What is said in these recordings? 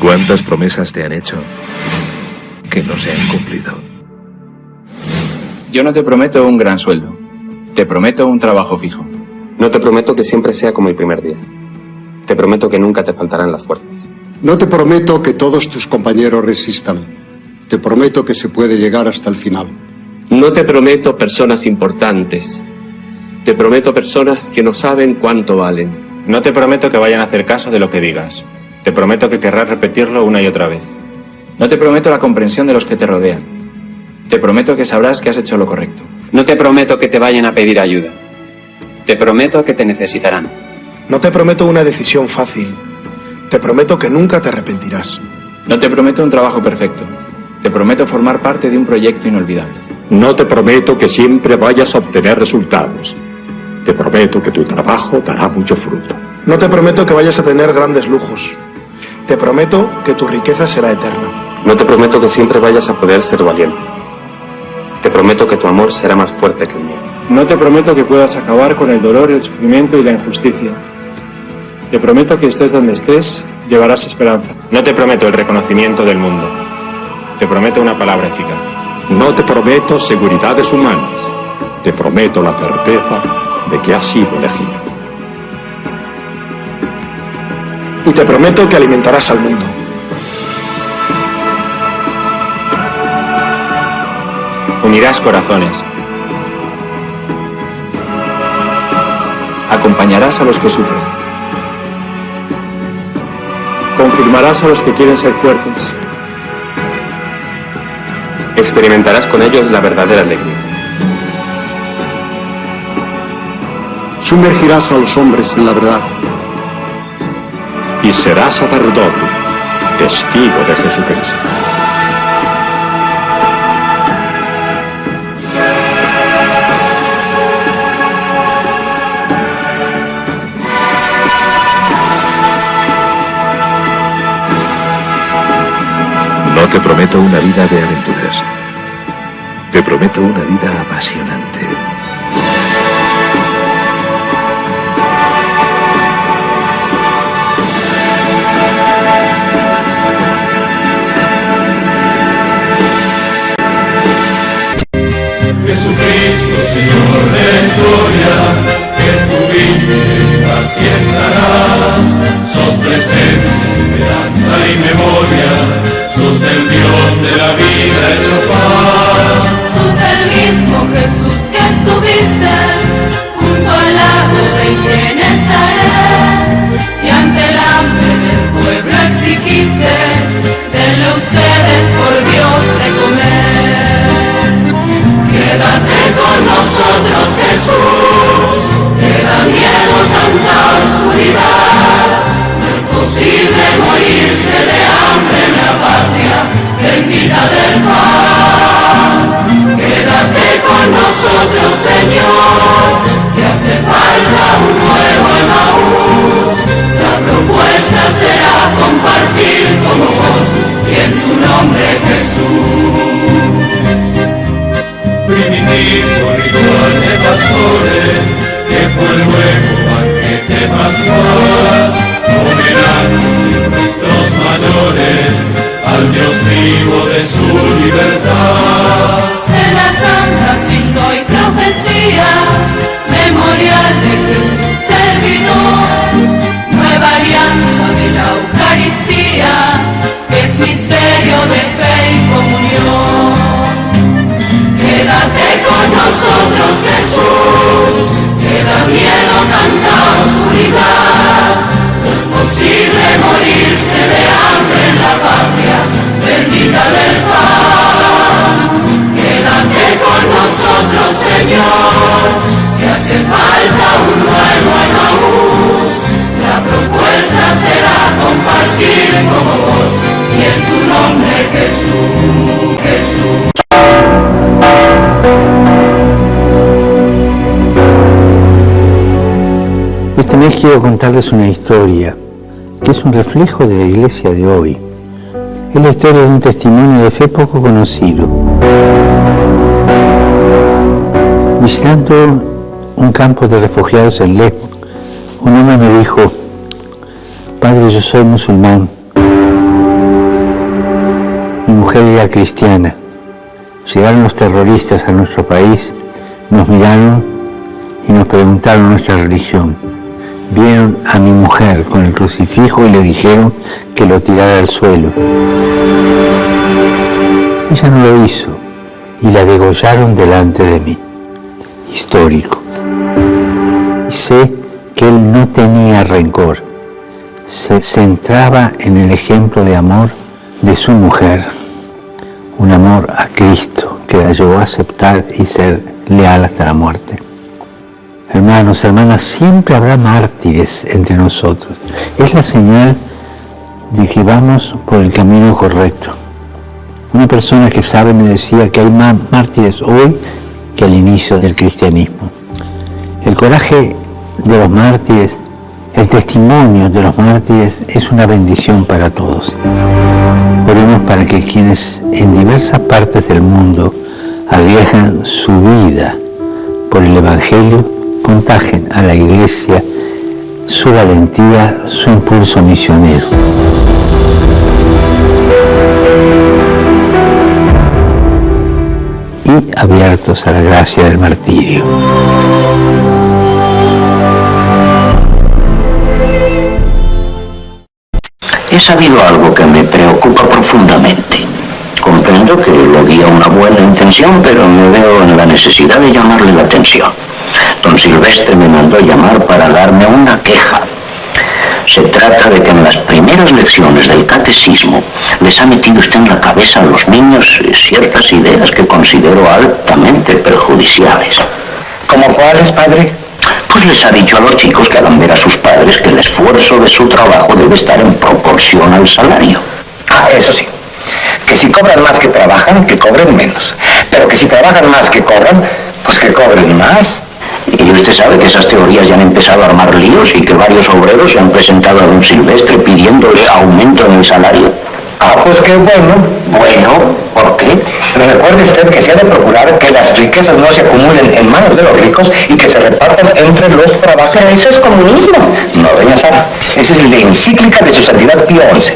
¿Cuántas promesas te han hecho que no se han cumplido? Yo no te prometo un gran sueldo. Te prometo un trabajo fijo. No te prometo que siempre sea como el primer día. Te prometo que nunca te faltarán las fuerzas. No te prometo que todos tus compañeros resistan. Te prometo que se puede llegar hasta el final. No te prometo personas importantes. Te prometo personas que no saben cuánto valen. No te prometo que vayan a hacer caso de lo que digas. Te prometo que querrás repetirlo una y otra vez. No te prometo la comprensión de los que te rodean. Te prometo que sabrás que has hecho lo correcto. No te prometo que te vayan a pedir ayuda. Te prometo que te necesitarán. No te prometo una decisión fácil. Te prometo que nunca te arrepentirás. No te prometo un trabajo perfecto. Te prometo formar parte de un proyecto inolvidable. No te prometo que siempre vayas a obtener resultados. Te prometo que tu trabajo dará mucho fruto. No te prometo que vayas a tener grandes lujos. Te prometo que tu riqueza será eterna. No te prometo que siempre vayas a poder ser valiente. Te prometo que tu amor será más fuerte que el mío. No te prometo que puedas acabar con el dolor, el sufrimiento y la injusticia. Te prometo que estés donde estés, llevarás esperanza. No te prometo el reconocimiento del mundo. Te prometo una palabra eficaz. No te prometo seguridades humanas. Te prometo la certeza de que has sido elegido. Y te prometo que alimentarás al mundo. Unirás corazones. Acompañarás a los que sufren. Confirmarás a los que quieren ser fuertes. Experimentarás con ellos la verdadera alegría. Sumergirás a los hombres en la verdad. Y serás sacerdote, testigo de Jesucristo. No te prometo una vida de aventuras. Te prometo una vida apasionante. Jesucristo, Señor de la historia, que estuviste, estás y estarás. Sos presencia, esperanza y memoria. Sos el Dios de la vida hecho paz. Sos el mismo Jesús que estuviste junto al lago de Genesaret, y ante el hambre del pueblo exigiste, denle ustedes por Dios de comer. Quédate con nosotros, Jesús, que da miedo tanta oscuridad. No es posible morirse de hambre en la patria bendita del pan. Quédate con nosotros, Señor, que hace falta un nuevo Emaús. La propuesta será compartir como vos y en tu nombre, Jesús. Primitivo ritual de pastores, que fue luego banquete pascual, homenaje de nuestros mayores al Dios vivo de su libertad. Cena santa, signo y profecía, memorial de Jesús servidor, nueva alianza de la Eucaristía, que es misterio de fe y comunión. Quédate con nosotros, Jesús, que da miedo tanta oscuridad. No es posible morirse de hambre en la patria bendita del pan. Quédate con nosotros, Señor, que hace falta un nuevo Emaús. La propuesta será compartir como vos y en tu nombre, Jesús, Jesús. Esta vez quiero contarles una historia que es un reflejo de la iglesia de hoy. Es la historia de un testimonio de fe poco conocido. Visitando un campo de refugiados en Lesbos, un hombre me dijo: Padre, yo soy musulmán, mujer era cristiana. Llegaron los terroristas a nuestro país, nos miraron y nos preguntaron nuestra religión. Vieron a mi mujer con el crucifijo y le dijeron que lo tirara al suelo. Ella no lo hizo y la degollaron delante de mí. Histórico. Sé que él no tenía rencor. Se centraba en el ejemplo de amor de su mujer. Un amor a Cristo que la llevó a aceptar y ser leal hasta la muerte. Hermanos, hermanas, siempre habrá mártires entre nosotros. Es la señal de que vamos por el camino correcto. Una persona que sabe me decía que hay más mártires hoy que al inicio del cristianismo. El coraje de los mártires, el testimonio de los mártires es una bendición para todos. Oremos para que quienes en diversas partes del mundo arriesgan su vida por el Evangelio contagien a la Iglesia su valentía, su impulso misionero. Y abiertos a la gracia del martirio. He sabido algo que me preocupa profundamente. Comprendo que lo guía una buena intención, pero me veo en la necesidad de llamarle la atención. Don Silvestre me mandó llamar para darme una queja. Se trata de que en las primeras lecciones del catecismo les ha metido usted en la cabeza a los niños ciertas ideas que considero altamente perjudiciales. ¿Cómo cuáles, padre? Pues les ha dicho a los chicos que hagan ver a sus padres que el esfuerzo de su trabajo debe estar en proporción al salario. Ah, eso sí. Que si cobran más que trabajan, que cobren menos. Pero que si trabajan más que cobran, pues que cobren más. Y usted sabe que esas teorías ya han empezado a armar líos y que varios obreros se han presentado a don Silvestre pidiéndole aumento en el salario. Ah, pues qué bueno. Bueno, ¿por qué? Pero recuerde usted que se ha de procurar que las riquezas no se acumulen en manos de los ricos y que se repartan entre los trabajadores. Pero eso es comunismo. No, doña Sara. Esa es la encíclica de su santidad Pío XI.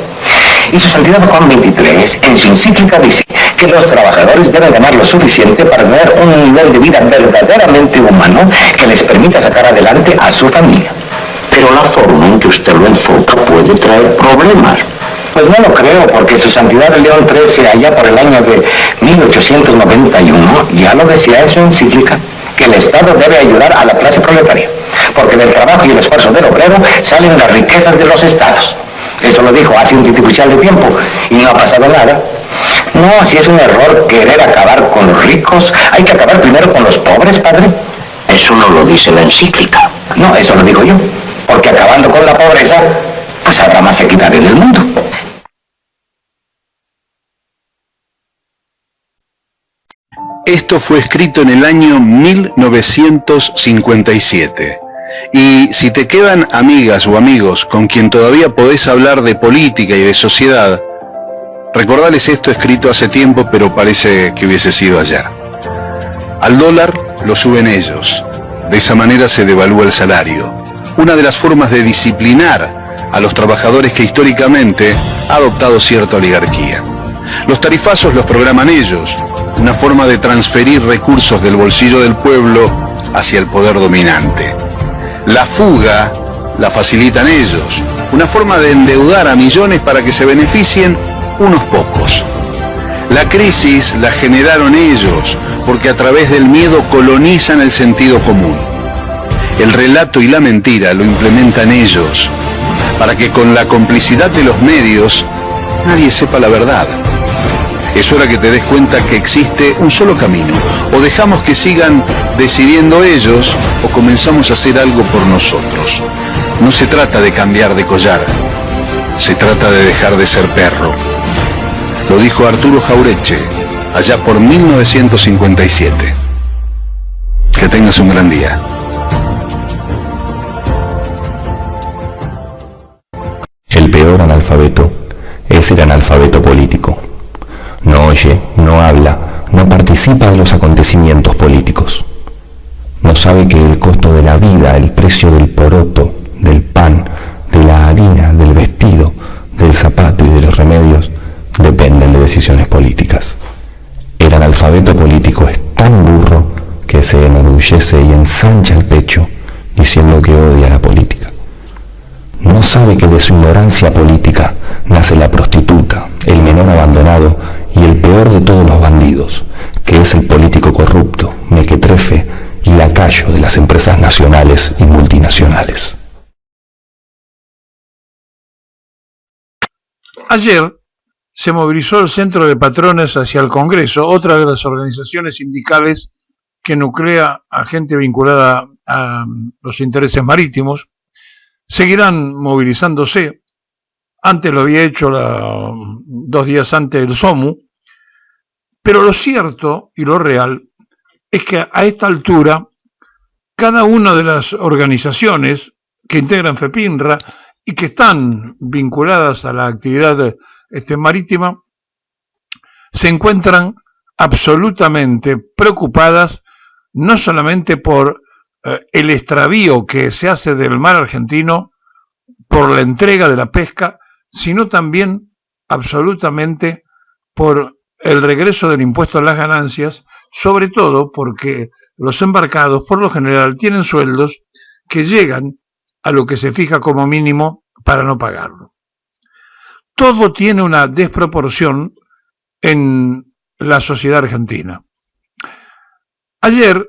Y su santidad Juan XXIII, en su encíclica, dice que los trabajadores deben ganar lo suficiente para tener un nivel de vida verdaderamente humano que les permita sacar adelante a su familia. Pero la forma en que usted lo enfoca puede traer problemas. Pues no lo creo, porque su santidad León XIII, allá por el año de 1891, ya lo decía en su encíclica, que el Estado debe ayudar a la clase proletaria, porque del trabajo y el esfuerzo del obrero salen las riquezas de los estados. Eso lo dijo hace un titipuchal de tiempo y no ha pasado nada. No, si es un error querer acabar con los ricos, hay que acabar primero con los pobres, padre. Eso no lo dice la encíclica. No, eso lo digo yo, porque acabando con la pobreza, pues habrá más equidad en el mundo. Esto fue escrito en el año 1957. Y si te quedan amigas o amigos con quien todavía podés hablar de política y de sociedad, recordales esto escrito hace tiempo, pero parece que hubiese sido ayer. Al dólar lo suben ellos. De esa manera se devalúa el salario. Una de las formas de disciplinar a los trabajadores que históricamente ha adoptado cierta oligarquía. Los tarifazos los programan ellos. Una forma de transferir recursos del bolsillo del pueblo hacia el poder dominante. La fuga la facilitan ellos, una forma de endeudar a millones para que se beneficien unos pocos. La crisis la generaron ellos, porque a través del miedo colonizan el sentido común. El relato y la mentira lo implementan ellos, para que con la complicidad de los medios nadie sepa la verdad. Es hora que te des cuenta que existe un solo camino. O dejamos que sigan decidiendo ellos, o comenzamos a hacer algo por nosotros. No se trata de cambiar de collar, se trata de dejar de ser perro. Lo dijo Arturo Jauretche, allá por 1957. Que tengas un gran día. El peor analfabeto es el analfabeto político. No oye, no habla, no participa de los acontecimientos políticos. No sabe que el costo de la vida, el precio del poroto, del pan, de la harina, del vestido, del zapato y de los remedios dependen de decisiones políticas. enorgullece y ensancha el pecho diciendo que odia la política. No sabe que de su ignorancia política nace la prostituta, el menor abandonado y el peor de todos los bandidos, que es el político corrupto, mequetrefe y lacayo de las empresas nacionales y multinacionales. Ayer se movilizó el Centro de Patrones hacia el Congreso, otra de las organizaciones sindicales que nuclea a gente vinculada a los intereses marítimos. Seguirán movilizándose. Antes lo había hecho 2 días antes el SOMU, pero lo cierto y lo real es que a esta altura cada una de las organizaciones que integran FEPINRA y que están vinculadas a la actividad marítima se encuentran absolutamente preocupadas no solamente por el extravío que se hace del mar argentino por la entrega de la pesca, sino también absolutamente por el regreso del impuesto a las ganancias, sobre todo porque los embarcados por lo general tienen sueldos que llegan a lo que se fija como mínimo para no pagarlo. Todo tiene una desproporción en la sociedad argentina. Ayer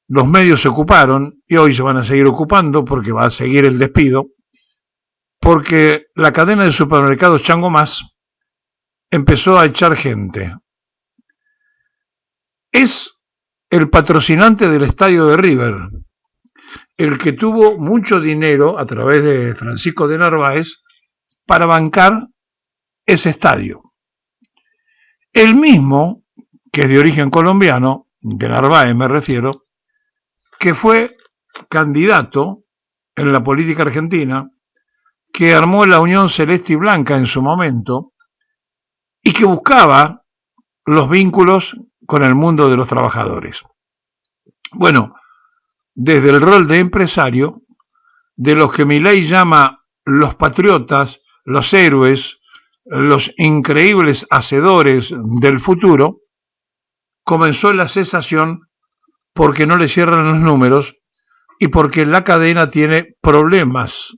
los medios se ocuparon, y hoy se van a seguir ocupando porque va a seguir el despido, porque la cadena de supermercados Chango Más empezó a echar gente. Es el patrocinante del estadio de River, el que tuvo mucho dinero a través de Francisco de Narváez para bancar ese estadio. El mismo, que es de origen colombiano, de Narváez me refiero, que fue candidato en la política argentina, que armó la Unión Celeste y Blanca en su momento, y que buscaba los vínculos con el mundo de los trabajadores. Bueno, desde el rol de empresario, de los que Milei llama los patriotas, los héroes, los increíbles hacedores del futuro, comenzó la cesación porque no le cierran los números y porque la cadena tiene problemas.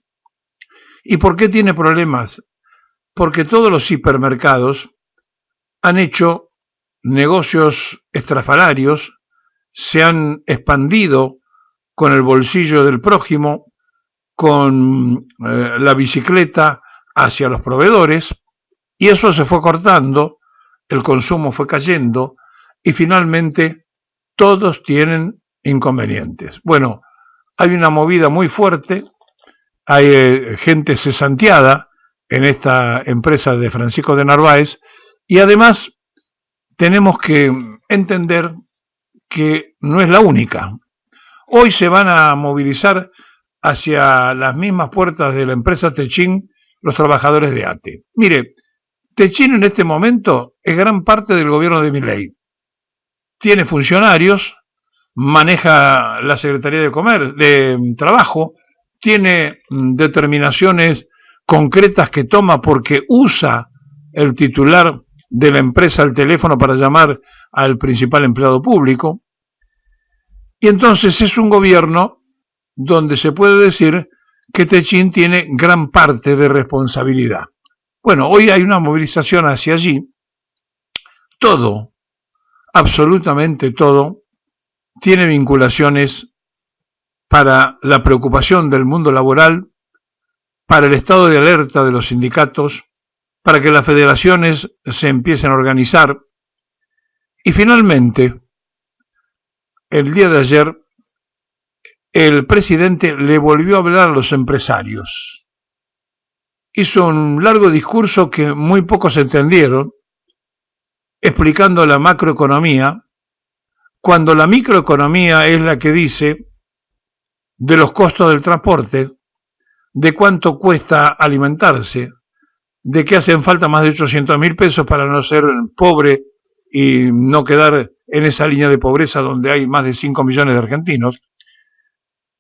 ¿Y por qué tiene problemas? Porque todos los hipermercados han hecho negocios estrafalarios, se han expandido con el bolsillo del prójimo, con la bicicleta hacia los proveedores, y eso se fue cortando, el consumo fue cayendo, y finalmente todos tienen inconvenientes. Bueno, hay una movida muy fuerte, hay gente cesanteada en esta empresa de Francisco de Narváez, y además tenemos que entender que no es la única. Hoy se van a movilizar hacia las mismas puertas de la empresa Techin los trabajadores de ATE. Mire, Techin en este momento es gran parte del gobierno de Milei. Tiene funcionarios, maneja la Secretaría de Trabajo, tiene determinaciones concretas que toma porque usa el titular de la empresa el teléfono para llamar al principal empleado público. Y entonces es un gobierno donde se puede decir que Techin tiene gran parte de responsabilidad. Bueno, hoy hay una movilización hacia allí. Todo, absolutamente todo, tiene vinculaciones para la preocupación del mundo laboral, para el estado de alerta de los sindicatos, para que las federaciones se empiecen a organizar. Y finalmente, el día de ayer, el presidente le volvió a hablar a los empresarios. Hizo un largo discurso que muy pocos entendieron, explicando la macroeconomía, cuando la microeconomía es la que dice de los costos del transporte, de cuánto cuesta alimentarse, de que hacen falta más de 800.000 pesos para no ser pobre y no quedar en esa línea de pobreza donde hay más de 5 millones de argentinos.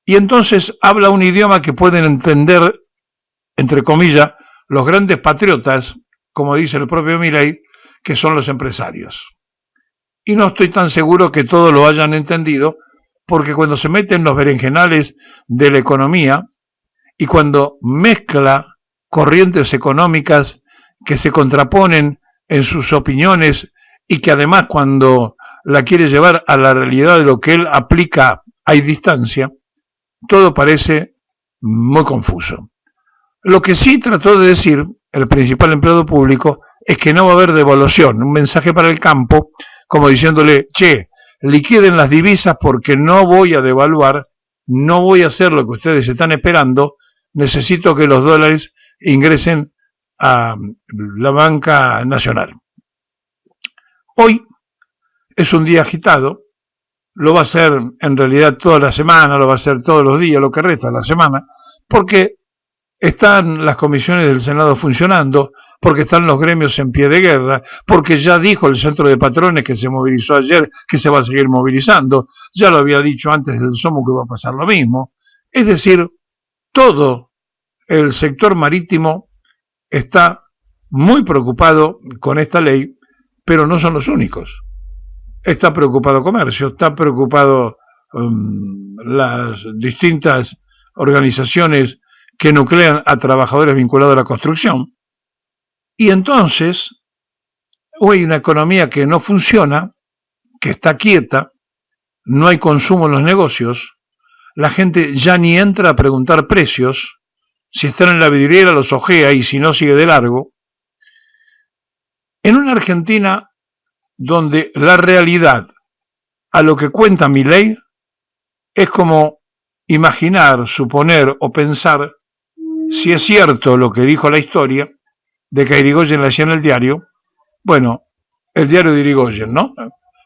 Y entonces habla un idioma que pueden entender, entre comillas, los grandes patriotas, como dice el propio Milei, que son los empresarios. Y no estoy tan seguro que todos lo hayan entendido, porque cuando se mete en los berenjenales de la economía y cuando mezcla corrientes económicas que se contraponen en sus opiniones y que además cuando la quiere llevar a la realidad de lo que él aplica hay distancia, todo parece muy confuso. Lo que sí trató de decir el principal empleado público es que no va a haber devaluación, un mensaje para el campo, como diciéndole, che, liquiden las divisas porque no voy a devaluar, no voy a hacer lo que ustedes están esperando, necesito que los dólares ingresen a la banca nacional. Hoy es un día agitado, lo va a ser en realidad toda la semana, lo va a ser todos los días, lo que resta de la semana, porque están las comisiones del Senado funcionando, porque están los gremios en pie de guerra, porque ya dijo el Centro de Patrones que se movilizó ayer, que se va a seguir movilizando, ya lo había dicho antes del SOMU que va a pasar lo mismo. Es decir, todo el sector marítimo está muy preocupado con esta ley, pero no son los únicos. Está preocupado comercio, está preocupado las distintas organizaciones que nuclean a trabajadores vinculados a la construcción. Y entonces, hay una economía que no funciona, que está quieta, no hay consumo en los negocios, la gente ya ni entra a preguntar precios, si están en la vidriera los ojea y si no sigue de largo. En una Argentina donde la realidad a lo que cuenta Milei es como imaginar, suponer o pensar si es cierto lo que dijo la historia de que a Irigoyen le hacían el diario. Bueno, el diario de Irigoyen, ¿no?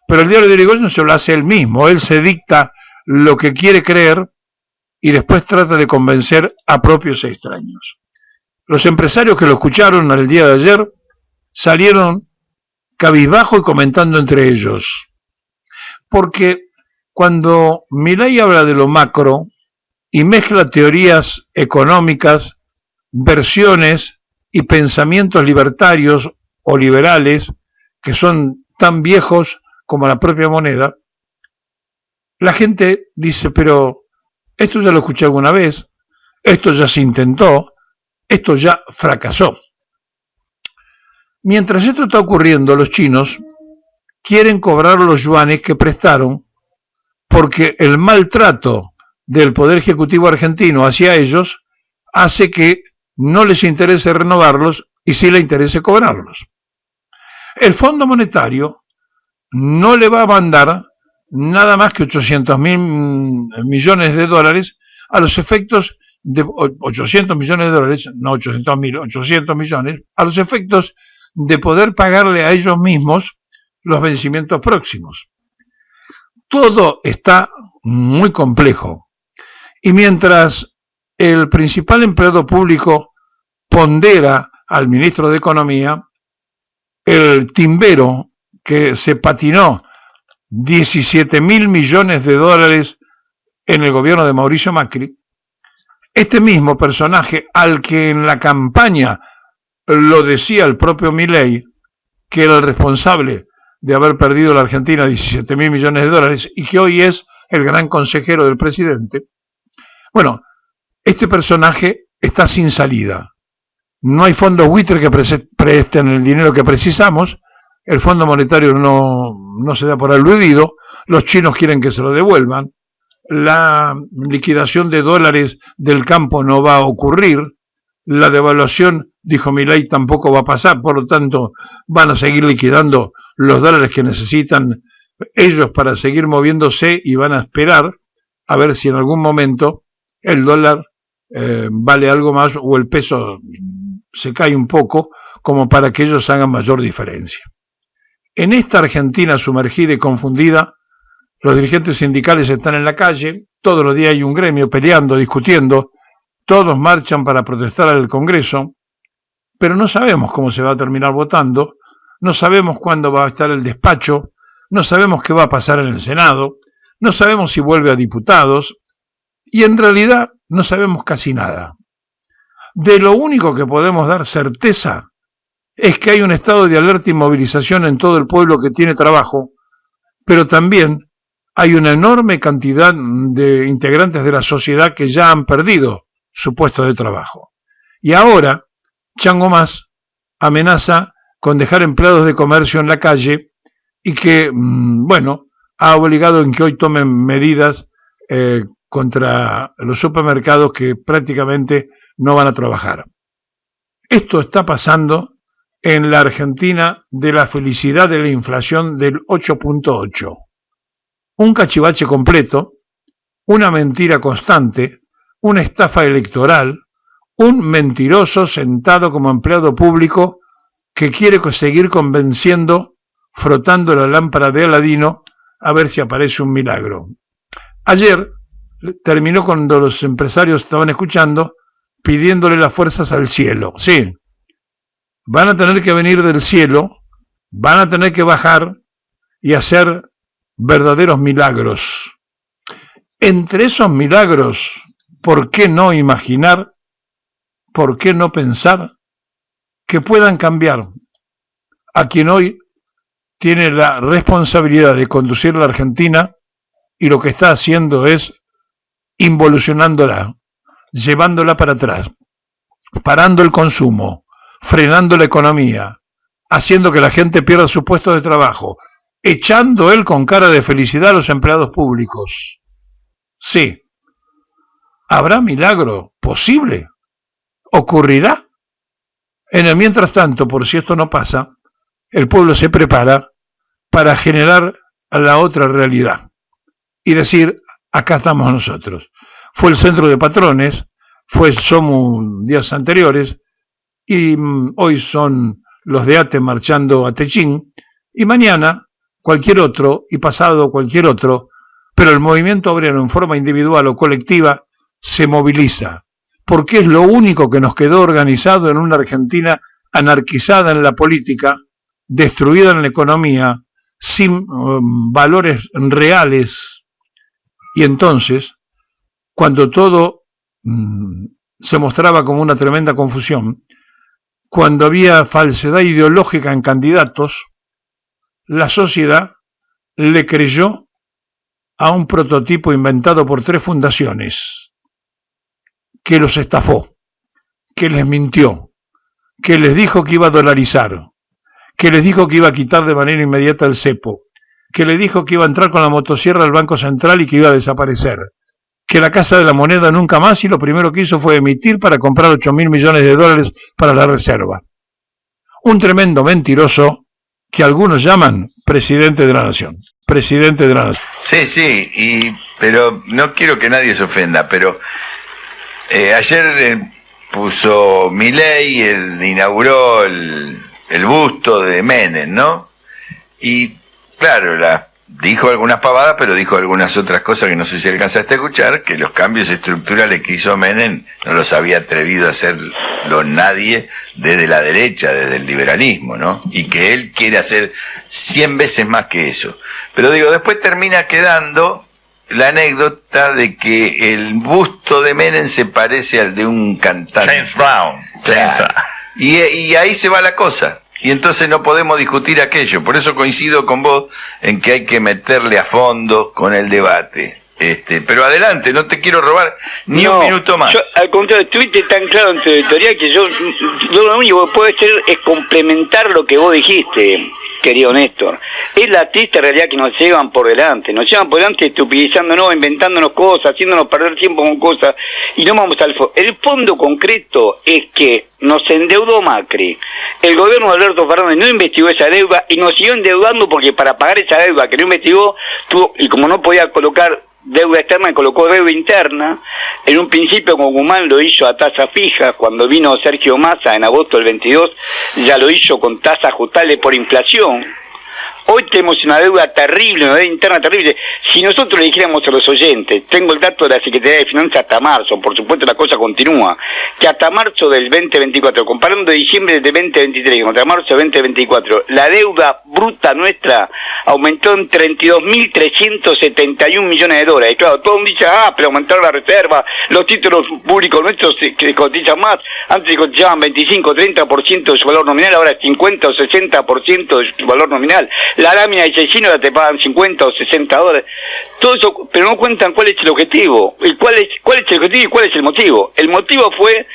Pero el diario de Irigoyen se lo hace él mismo, él se dicta lo que quiere creer y después trata de convencer a propios e extraños. Los empresarios que lo escucharon el día de ayer salieron cabizbajo y comentando entre ellos, porque cuando Milei habla de lo macro y mezcla teorías económicas, versiones y pensamientos libertarios o liberales que son tan viejos como la propia moneda, la gente dice, pero esto ya lo escuché alguna vez, esto ya se intentó, esto ya fracasó. Mientras esto está ocurriendo, los chinos quieren cobrar los yuanes que prestaron porque el maltrato del Poder Ejecutivo argentino hacia ellos hace que no les interese renovarlos y sí les interese cobrarlos. El Fondo Monetario no le va a mandar nada más que 800.000 millones de dólares a los efectos de 800 millones de dólares, no 800.000, 800 millones, a los efectos de poder pagarle a ellos mismos los vencimientos próximos. Todo está muy complejo. Y mientras el principal empleado público pondera al ministro de Economía, el timbero que se patinó 17.000 millones de dólares en el gobierno de Mauricio Macri, este mismo personaje al que en la campaña lo decía el propio Milei, que era el responsable de haber perdido la Argentina 17.000 millones de dólares y que hoy es el gran consejero del presidente. Bueno, este personaje está sin salida. No hay fondos buitre que presten el dinero que precisamos, el Fondo Monetario no se da por aludido, los chinos quieren que se lo devuelvan, la liquidación de dólares del campo no va a ocurrir, la devaluación, dijo Milei, tampoco va a pasar, por lo tanto van a seguir liquidando los dólares que necesitan ellos para seguir moviéndose y van a esperar a ver si en algún momento el dólar vale algo más o el peso se cae un poco como para que ellos hagan mayor diferencia. En esta Argentina sumergida y confundida, los dirigentes sindicales están en la calle, todos los días hay un gremio peleando, discutiendo, todos marchan para protestar al Congreso, pero no sabemos cómo se va a terminar votando, no sabemos cuándo va a estar el despacho, no sabemos qué va a pasar en el Senado, no sabemos si vuelve a diputados, y en realidad no sabemos casi nada. De lo único que podemos dar certeza es que hay un estado de alerta y movilización en todo el pueblo que tiene trabajo, pero también hay una enorme cantidad de integrantes de la sociedad que ya han perdido su puesto de trabajo. Y ahora, Chango Más amenaza con dejar empleados de comercio en la calle y que, bueno, ha obligado en que hoy tomen medidas contra los supermercados que prácticamente no van a trabajar. Esto está pasando en la Argentina de la felicidad de la inflación del 8.8. Un cachivache completo, una mentira constante, una estafa electoral, un mentiroso sentado como empleado público que quiere seguir convenciendo, frotando la lámpara de Aladino a ver si aparece un milagro. Ayer terminó cuando los empresarios estaban escuchando, pidiéndole las fuerzas al cielo. Sí, van a tener que venir del cielo, van a tener que bajar y hacer verdaderos milagros. Entre esos milagros, ¿por qué no imaginar, por qué no pensar que puedan cambiar a quien hoy tiene la responsabilidad de conducir la Argentina y lo que está haciendo es involucionándola, llevándola para atrás, parando el consumo, frenando la economía, haciendo que la gente pierda su puesto de trabajo, echando él con cara de felicidad a los empleados públicos? Sí. ¿Habrá milagro posible? ¿Ocurrirá? En el mientras tanto, por si esto no pasa, el pueblo se prepara para generar la otra realidad y decir, acá estamos nosotros. Fue el centro de patrones, fue el SOMU días anteriores, y hoy son los de ATE marchando a Techín, y mañana cualquier otro, y pasado cualquier otro, pero el movimiento obrero en forma individual o colectiva se moviliza, porque es lo único que nos quedó organizado en una Argentina anarquizada en la política, destruida en la economía, sin valores reales. Y entonces, cuando todo se mostraba como una tremenda confusión, cuando había falsedad ideológica en candidatos, la sociedad le creyó a un prototipo inventado por 3 fundaciones, que los estafó, que les mintió, que les dijo que iba a dolarizar, que les dijo que iba a quitar de manera inmediata el cepo, que les dijo que iba a entrar con la motosierra al Banco Central y que iba a desaparecer, que la Casa de la Moneda nunca más, y lo primero que hizo fue emitir para comprar 8.000 millones de dólares para la reserva. Un tremendo mentiroso que algunos llaman presidente de la nación. Presidente de la nación. Sí, pero no quiero que nadie se ofenda, pero ayer puso Milei, inauguró el busto de Menem, ¿no? Y claro, dijo algunas pavadas, pero dijo algunas otras cosas que no sé si alcanzaste a escuchar, que los cambios estructurales que hizo Menem no los había atrevido a hacerlo nadie desde la derecha, desde el liberalismo, ¿no? Y que él quiere hacer 100 veces más que eso. Pero digo, después termina quedando la anécdota de que el busto de Menem se parece al de un cantante. James Brown. Claro. Y ahí se va la cosa. Y entonces no podemos discutir aquello. Por eso coincido con vos en que hay que meterle a fondo con el debate. Pero adelante, no te quiero robar ni un minuto más. Yo, al contrario, estuviste tan claro en tu editorial que yo lo único que puedo hacer es complementar lo que vos dijiste, querido Néstor. Es la triste realidad que nos llevan por delante estupidizándonos, inventándonos cosas, haciéndonos perder tiempo con cosas, y no vamos al fondo. El fondo concreto es que nos endeudó Macri. El gobierno de Alberto Fernández no investigó esa deuda y nos siguió endeudando, porque para pagar esa deuda que no investigó, y como no podía colocar deuda externa, colocó deuda interna. En un principio con Guzmán lo hizo a tasa fija, cuando vino Sergio Massa en agosto del 22 ya lo hizo con tasa ajustable por inflación. Hoy tenemos una deuda terrible, una deuda interna terrible. Si nosotros le dijéramos a los oyentes, tengo el dato de la Secretaría de Finanzas hasta marzo, por supuesto la cosa continúa, que hasta marzo del 2024, comparando diciembre del 2023 contra marzo del 2024, la deuda bruta nuestra aumentó en 32.371 millones de dólares. Y claro, todo el mundo dice, pero aumentaron la reserva, los títulos públicos nuestros que cotizan más, antes se cotizaban 25, 30% de su valor nominal, ahora es 50 o 60% de su valor nominal. la lámina de asesino te pagan 50 o 60 dólares. Todo eso, pero no cuentan cuál es el objetivo. ¿Y cuál es el objetivo y cuál es el motivo? El motivo fue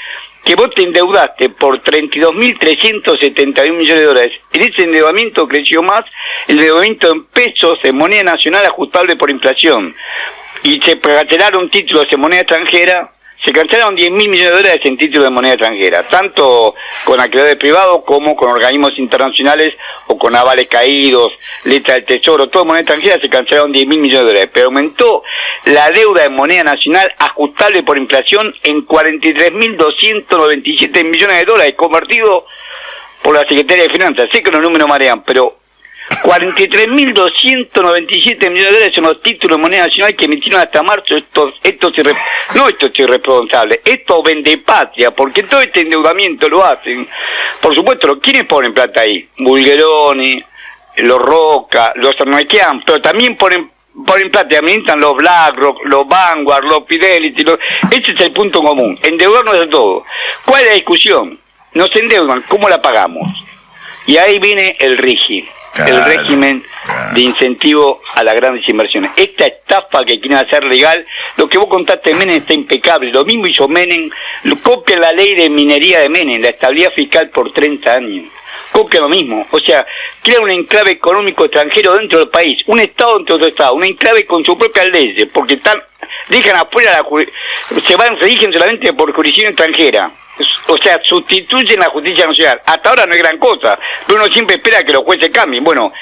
que vos te endeudaste por 32.371 millones de dólares. En ese endeudamiento creció más el endeudamiento en pesos, en moneda nacional ajustable por inflación. Y se cancelaron títulos en moneda extranjera, se cancelaron 10.000 millones de dólares en títulos de moneda extranjera, tanto con acreedores privados como con organismos internacionales o con avales caídos, letra del tesoro, todo en moneda extranjera se cancelaron 10.000 millones de dólares, pero aumentó la deuda en moneda nacional ajustable por inflación en 43.297 millones de dólares, convertido por la Secretaría de Finanzas. Sé que los números marean, pero 43.297 millones de dólares son los títulos de moneda nacional que emitieron hasta marzo estos irresponsables, estos vendepatria, porque todo este endeudamiento lo hacen. Por supuesto, ¿quiénes ponen plata ahí? Bulgeroni, los Roca, los Arnoequian, pero también ponen plata y administran los BlackRock, los Vanguard, los Fidelity. Ese es el punto común, endeudarnos de todo. ¿Cuál es la discusión? Nos endeudan, ¿cómo la pagamos? Y ahí viene el RIGI, el régimen de incentivo a las grandes inversiones. Esta estafa que quieren hacer legal, lo que vos contaste de Menem está impecable. Lo mismo hizo Menem, copia la ley de minería de Menem, la estabilidad fiscal por 30 años. Copia lo mismo, o sea, crea un enclave económico extranjero dentro del país, un estado dentro de otro estado, un enclave con sus propias leyes, porque dejan afuera se rigen solamente por jurisdicción extranjera. O sea, sustituyen la justicia nacional. Hasta ahora no es gran cosa, pero uno siempre espera que los jueces cambien. Bueno,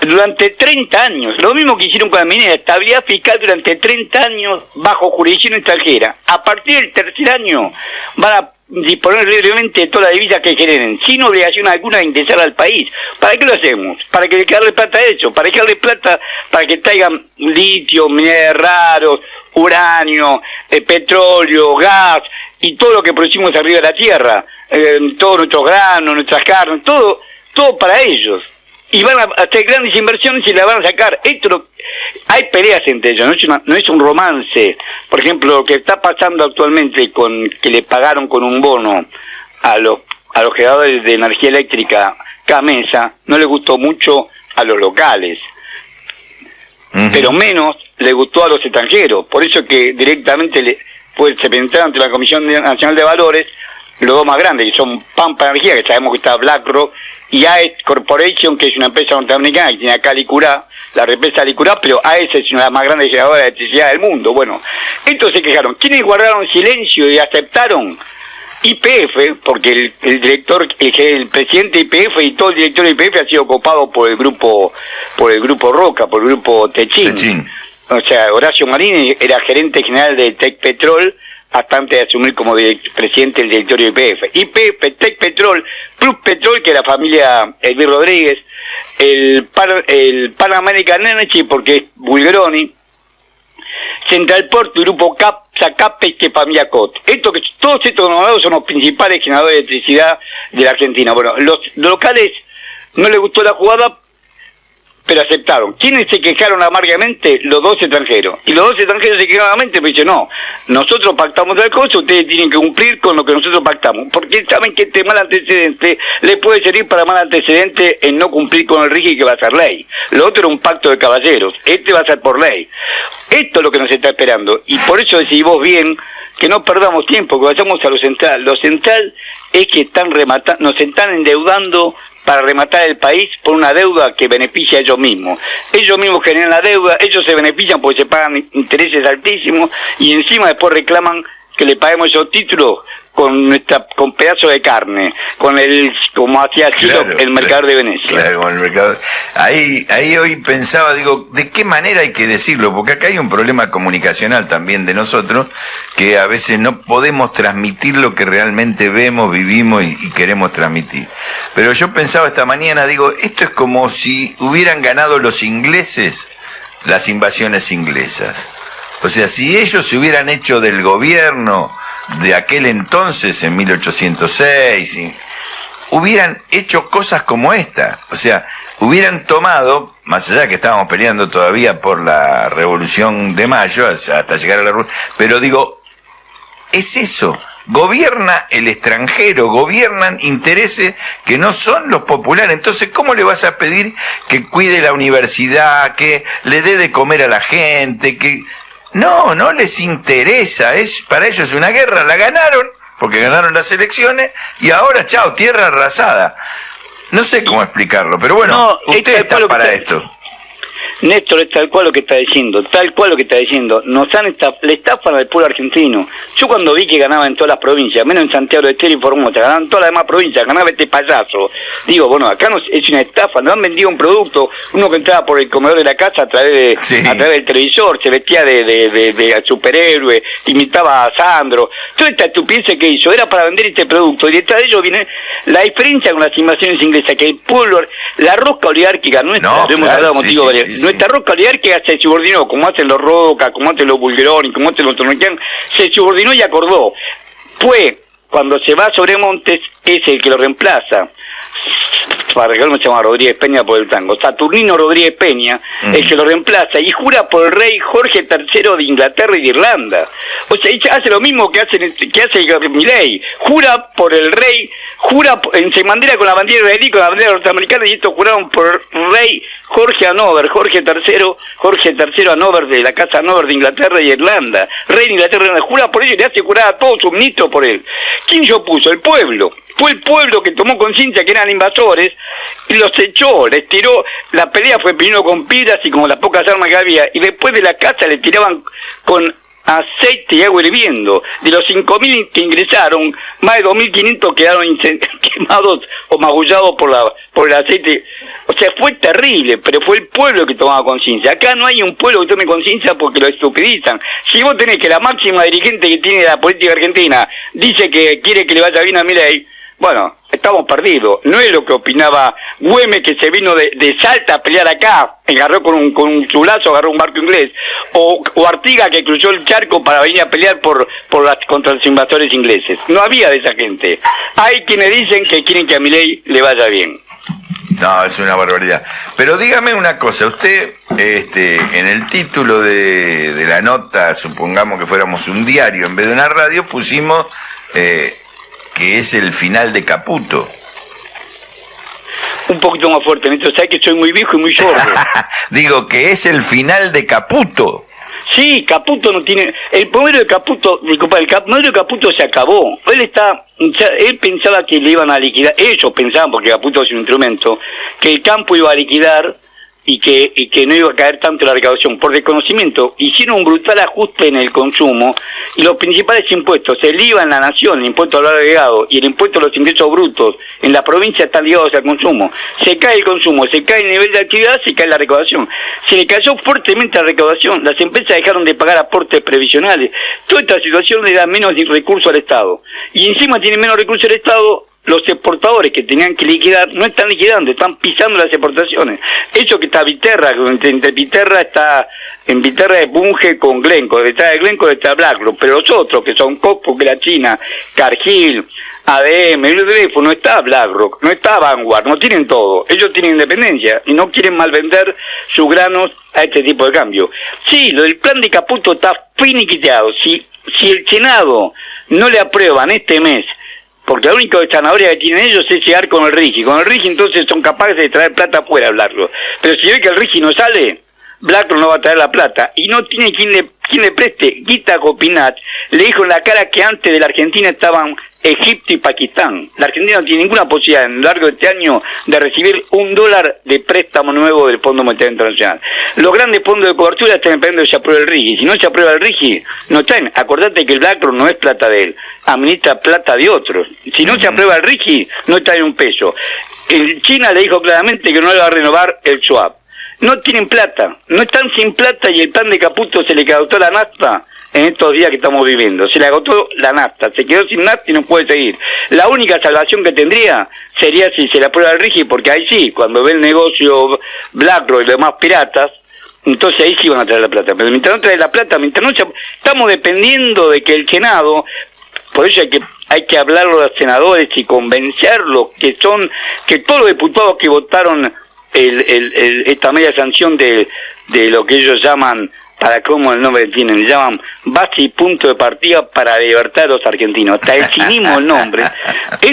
durante 30 años, lo mismo que hicieron con la minera, estabilidad fiscal durante 30 años bajo jurisdicción extranjera. A partir del tercer año van a disponer libremente de todas las divisas que generen, sin obligación alguna de ingresar al país. ¿Para qué lo hacemos? Para que darle plata a eso, para que darle plata para que traigan litio, minerales raros, uranio, petróleo, gas y todo lo que producimos arriba de la tierra, todos nuestros granos, nuestras carnes, todo para ellos. Y van a hacer grandes inversiones y la van a sacar. Hay peleas entre ellos, no es un romance. Por ejemplo, lo que está pasando actualmente con que le pagaron con un bono a los generadores de energía eléctrica Camesa, no le gustó mucho a los locales, pero menos le gustó a los extranjeros. Por eso que directamente se presentaron ante la Comisión Nacional de Valores los dos más grandes, que son Pampa Energía, que sabemos que está BlackRock, y AES Corporation, que es una empresa norteamericana que tiene acá Licurá, la represa Licurá, pero AES es una de las más grandes generadoras de electricidad del mundo. Bueno, estos se quejaron. ¿Quiénes guardaron silencio y aceptaron? YPF, porque el presidente de YPF y todo el director de YPF ha sido ocupado por el grupo Roca, por el grupo Techín. O sea, Horacio Marini era gerente general de Tecpetrol hasta antes de asumir como presidente del directorio de YPF. YPF, Tecpetrol, Plus Petrol, que es la familia Elvir Rodríguez, el Pan American Energy, porque es Bulgeroni, Central Port, Grupo Zacape, que es familia Cot. Todos estos nombrados son los principales generadores de electricidad de la Argentina. Bueno, los locales no les gustó la jugada, pero aceptaron. ¿Quiénes se quejaron amargamente? Los dos extranjeros. Y los dos extranjeros se quejaron amargamente, pero dicen, no, nosotros pactamos tal cosa, ustedes tienen que cumplir con lo que nosotros pactamos. Porque saben que este mal antecedente les puede servir para mal antecedente en no cumplir con el RIGI, que va a ser ley. Lo otro era un pacto de caballeros. Este va a ser por ley. Esto es lo que nos está esperando. Y por eso decidimos bien que no perdamos tiempo, que vayamos a lo central. Lo central es que nos están endeudando para rematar el país por una deuda que beneficia a ellos mismos. Ellos mismos generan la deuda, ellos se benefician porque se pagan intereses altísimos y encima después reclaman que le paguemos esos títulos con pedazos de carne, como hacía Chilo, el mercador de Venecia. Claro, con el mercador. Ahí hoy pensaba, digo, ¿de qué manera hay que decirlo? Porque acá hay un problema comunicacional también de nosotros, que a veces no podemos transmitir lo que realmente vemos, vivimos y queremos transmitir. Pero yo pensaba esta mañana, digo, esto es como si hubieran ganado los ingleses las invasiones inglesas. O sea, si ellos se hubieran hecho del gobierno de aquel entonces, en 1806, hubieran hecho cosas como esta. O sea, hubieran tomado, más allá que estábamos peleando todavía por la Revolución de Mayo, hasta llegar a la Revolución, pero digo, es eso. gobierna el extranjero, gobiernan intereses que no son los populares. Entonces, ¿cómo le vas a pedir que cuide la universidad, que le dé de comer a la gente? Que no les interesa, es para ellos una guerra, la ganaron, porque ganaron las elecciones, y ahora, chao, tierra arrasada. No sé cómo explicarlo, pero bueno, usted está para esto. Néstor, es tal cual lo que está diciendo, le estafan al pueblo argentino. Yo cuando vi que ganaba en todas las provincias, menos en Santiago del Estero y Formosa, ganaban todas las demás provincias, ganaba este payaso. Digo, bueno, acá es una estafa, nos han vendido un producto, uno que entraba por el comedor de la casa a través del televisor, se vestía de superhéroe, imitaba a Sandro. Toda esta estupidez que hizo era para vender este producto, y detrás de ello viene la diferencia con las invasiones inglesas, que el pueblo, la rosca oligárquica nuestra, lo hemos hablado contigo, nuestra rosca oligarquia se subordinó, como hacen los Roca, como hacen los Bulgeroni, como hacen los Torniquian, se subordinó y acordó. Fue, cuando se va sobre Montes, es el que lo reemplaza. Para que no se llama Rodríguez Peña por el tango, Saturnino Rodríguez Peña, el que lo reemplaza, y jura por el rey Jorge III de Inglaterra y de Irlanda. O sea, hace lo mismo que hace Milei, jura por el rey, se bandera con la bandera israelí, con la bandera norteamericana, y estos juraron por el rey Jorge III Hanover, de la casa Hanover de Inglaterra y Irlanda, rey de Inglaterra y Irlanda, jura por ello y le hace jurar a todos sus ministros por él. ¿Quién se opuso? El pueblo. Fue el pueblo que tomó conciencia que eran invasores y los echó, les tiró. La pelea fue primero con piedras y con las pocas armas que había, y después de la casa le tiraban con aceite y agua hirviendo. De los 5.000 que ingresaron, más de 2.500 quedaron quemados o magullados por el aceite. O sea, fue terrible, pero fue el pueblo que tomaba conciencia. Acá no hay un pueblo que tome conciencia porque lo estupidizan. Si vos tenés que la máxima dirigente que tiene la política argentina dice que quiere que le vaya bien a Milei, bueno, estamos perdidos. No es lo que opinaba Güemes, que se vino de Salta a pelear acá, agarró con un chulazo, agarró un barco inglés, o Artigas, que cruzó el charco para venir a pelear contra los invasores ingleses. No había de esa gente. Hay quienes dicen que quieren que a Milei le vaya bien. No, es una barbaridad. Pero dígame una cosa, usted, en el título de la nota, supongamos que fuéramos un diario en vez de una radio, pusimos que es el final de Caputo. Un poquito más fuerte, Néstor, sabes que soy muy viejo y muy sordo. Digo que es el final de Caputo. Sí, Caputo no tiene... El modelo de Caputo, disculpa, el modelo de Caputo se acabó. Él pensaba que le iban a liquidar, ellos pensaban, porque Caputo es un instrumento, que el campo iba a liquidar y que no iba a caer tanto la recaudación. Por desconocimiento, hicieron un brutal ajuste en el consumo, y los principales impuestos, el IVA en la nación, el impuesto al valor agregado y el impuesto a los ingresos brutos en la provincia, están ligados al consumo. Se cae el consumo, se cae el nivel de actividad, se cae la recaudación. Se le cayó fuertemente la recaudación, las empresas dejaron de pagar aportes previsionales. Toda esta situación le da menos recursos al Estado. Y encima tiene menos recursos al Estado. Los exportadores que tenían que liquidar no están liquidando, están pisando las exportaciones. Eso que está Viterra, entre Viterra es Bunge con Glencore, detrás de Glencore está BlackRock, pero los otros que son Costco, que la China, Cargill, ADM, el teléfono, no está BlackRock, no está Vanguard, no tienen todo. Ellos tienen independencia y no quieren malvender sus granos a este tipo de cambio. Sí, lo del plan de Caputo está finiquiteado. Si el Senado no le aprueban este mes, porque la única zanahoria que tienen ellos es llegar con el RIGI. Con el RIGI entonces son capaces de traer plata afuera a BlackRock. Pero si ve que el RIGI no sale, BlackRock no va a traer la plata. Y no tiene quien le preste. Gita Gopinath le dijo en la cara que antes de la Argentina estaban Egipto y Pakistán. La Argentina no tiene ninguna posibilidad en lo largo de este año de recibir $1 de préstamo nuevo del Fondo Monetario Internacional. Los grandes fondos de cobertura están esperando que se apruebe el RIGI. Si no se aprueba el RIGI, no están. Acordate que el BlackRock no es plata de él, administra plata de otros. Si no se aprueba el RIGI, no está en un peso. China le dijo claramente que no le va a renovar el swap. No tienen plata, no están sin plata, y el plan de Caputo se le agotó la nafta en estos días que estamos viviendo. Se le agotó la nafta, se quedó sin nafta y no puede seguir. La única salvación que tendría sería si se le aprueba el RIGI, porque ahí sí, cuando ve el negocio BlackRock y los demás piratas, entonces ahí sí van a traer la plata. Pero mientras no trae la plata, estamos dependiendo de que el Senado, por eso hay que hablarlo a los senadores y convencerlos que todos los diputados que votaron esta media sanción de lo que ellos llaman para cómo el nombre que tienen, le llaman base y punto de partida para la libertad de los argentinos, hasta el cinismo el nombre.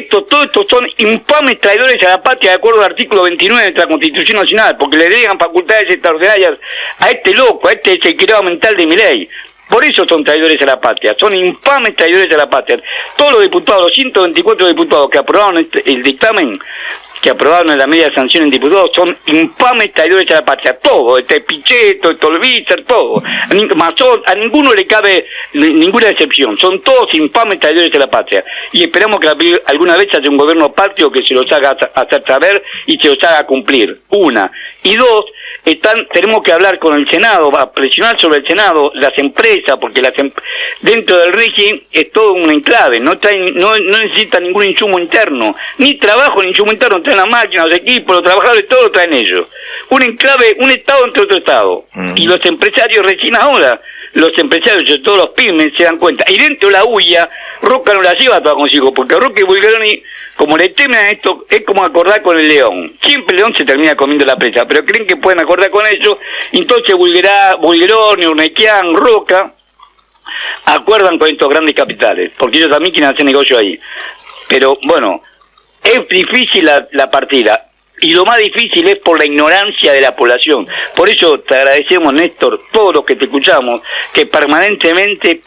Todos estos son infames traidores a la patria de acuerdo al artículo 29 de nuestra Constitución Nacional, porque le dejan facultades extraordinarias a este loco, a este desequilibrado mental de Milei. Por eso son traidores a la patria, son infames traidores a la patria. Todos los diputados, los 124 diputados que aprobaron el dictamen, que aprobaron la media sanción en diputados, son infames traidores a la patria. Todo, Pichetto, Tolvícer, todo. A ninguno le cabe ninguna excepción. Son todos infames traidores a la patria. Y esperamos que alguna vez haya un gobierno patrio que se los haga hacer saber y se los haga cumplir. Una. Y dos, tenemos que hablar con el Senado, a presionar sobre el Senado, las empresas, porque dentro del régimen es todo un enclave, no necesita ningún insumo interno, ni trabajo ni insumo interno, traen las máquinas, los equipos, los trabajadores, todo lo traen ellos. Un enclave, un Estado entre otro Estado. Y los empresarios recién ahora, los empresarios, sobre todo los pymes, se dan cuenta. Y dentro de la huya, Roca no la lleva toda consigo, porque Roca y Bulgaroni, como le temen a esto, es como acordar con el león. Siempre el león se termina comiendo la presa, pero creen que pueden acordar con ellos, entonces Bulgaroni, Urnequian, Roca, acuerdan con estos grandes capitales, porque ellos también quieren hacer negocio ahí. Pero bueno, es difícil la partida. Y lo más difícil es por la ignorancia de la población. Por eso te agradecemos, Néstor, todos los que te escuchamos, que permanentemente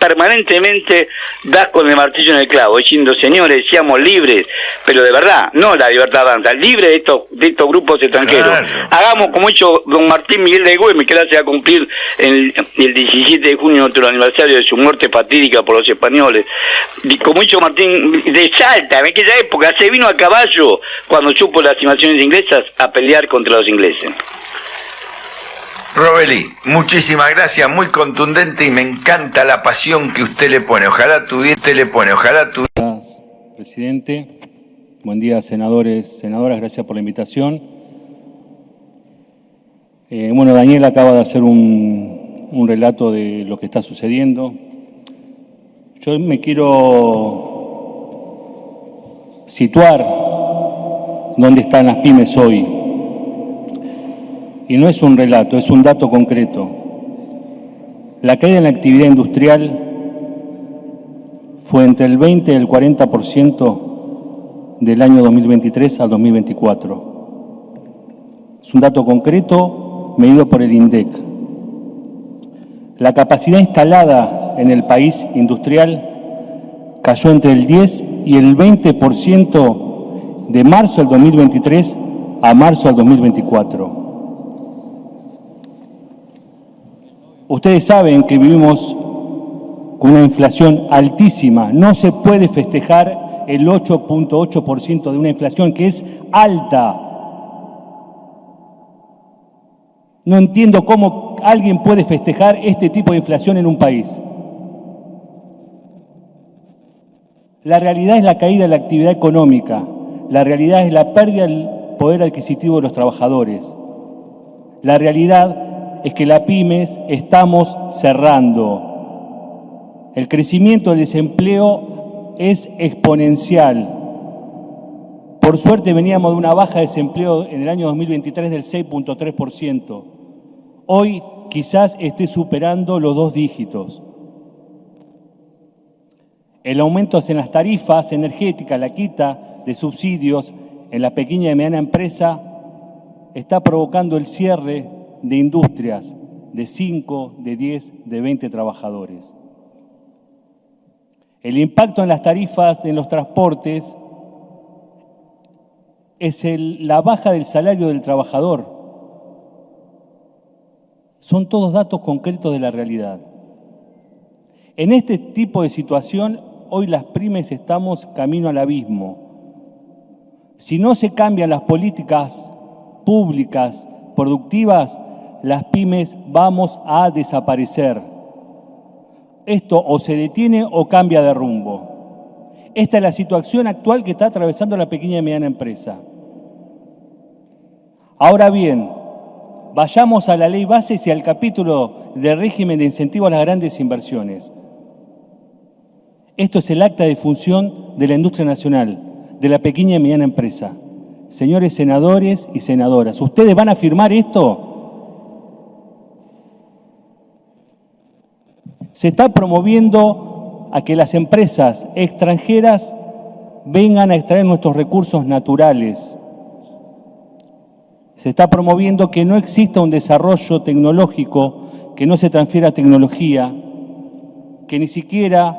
das con el martillo en el clavo, diciendo, señores, seamos libres, pero de verdad, no la libertad avanza, libre de estos grupos extranjeros. Claro. Hagamos como hizo don Martín Miguel de Güemes, que ahora se va a cumplir el 17 de junio, otro aniversario de su muerte fatídica por los españoles. Y como hizo Martín de Salta, en aquella época, se vino a caballo cuando supo las invasiones inglesas a pelear contra los ingleses. Robelli, muchísimas gracias, muy contundente y me encanta la pasión que usted le pone. Ojalá tuviera. Gracias, presidente. Buen día, senadores, senadoras, gracias por la invitación. Bueno, Daniel acaba de hacer un relato de lo que está sucediendo. Yo me quiero situar dónde están las pymes hoy. Y no es un relato, es un dato concreto. La caída en la actividad industrial fue entre el 20 y el 40% del año 2023 al 2024. Es un dato concreto medido por el INDEC. La capacidad instalada en el país industrial cayó entre el 10 y el 20% de marzo del 2023 a marzo del 2024. Ustedes saben que vivimos con una inflación altísima. No se puede festejar el 8.8% de una inflación que es alta. No entiendo cómo alguien puede festejar este tipo de inflación en un país. La realidad es la caída de la actividad económica. La realidad es la pérdida del poder adquisitivo de los trabajadores. La realidad es que las pymes estamos cerrando. El crecimiento del desempleo es exponencial. Por suerte veníamos de una baja de desempleo en el año 2023 del 6.3%. Hoy quizás esté superando los 2 dígitos. El aumento en las tarifas energéticas, la quita de subsidios en la pequeña y mediana empresa está provocando el cierre de industrias de 5, de 10, de 20 trabajadores. El impacto en las tarifas en los transportes es la baja del salario del trabajador. Son todos datos concretos de la realidad. En este tipo de situación, hoy las pymes estamos camino al abismo. Si no se cambian las políticas públicas productivas, las pymes vamos a desaparecer. Esto o se detiene o cambia de rumbo. Esta es la situación actual que está atravesando la pequeña y mediana empresa. Ahora bien, vayamos a la ley bases y al capítulo del régimen de incentivo a las grandes inversiones. Esto es el acta de función de la industria nacional, de la pequeña y mediana empresa. Señores senadores y senadoras, ¿ustedes van a firmar esto? Se está promoviendo a que las empresas extranjeras vengan a extraer nuestros recursos naturales. Se está promoviendo que no exista un desarrollo tecnológico, que no se transfiera tecnología, que ni siquiera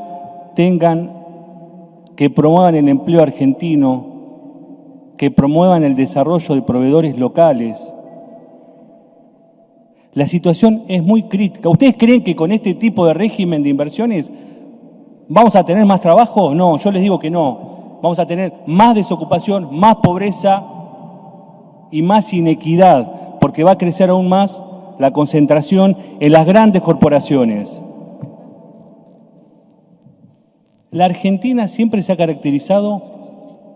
que promuevan el empleo argentino, que promuevan el desarrollo de proveedores locales. La situación es muy crítica. ¿Ustedes creen que con este tipo de régimen de inversiones vamos a tener más trabajo? No, yo les digo que no. Vamos a tener más desocupación, más pobreza y más inequidad, porque va a crecer aún más la concentración en las grandes corporaciones. La Argentina siempre se ha caracterizado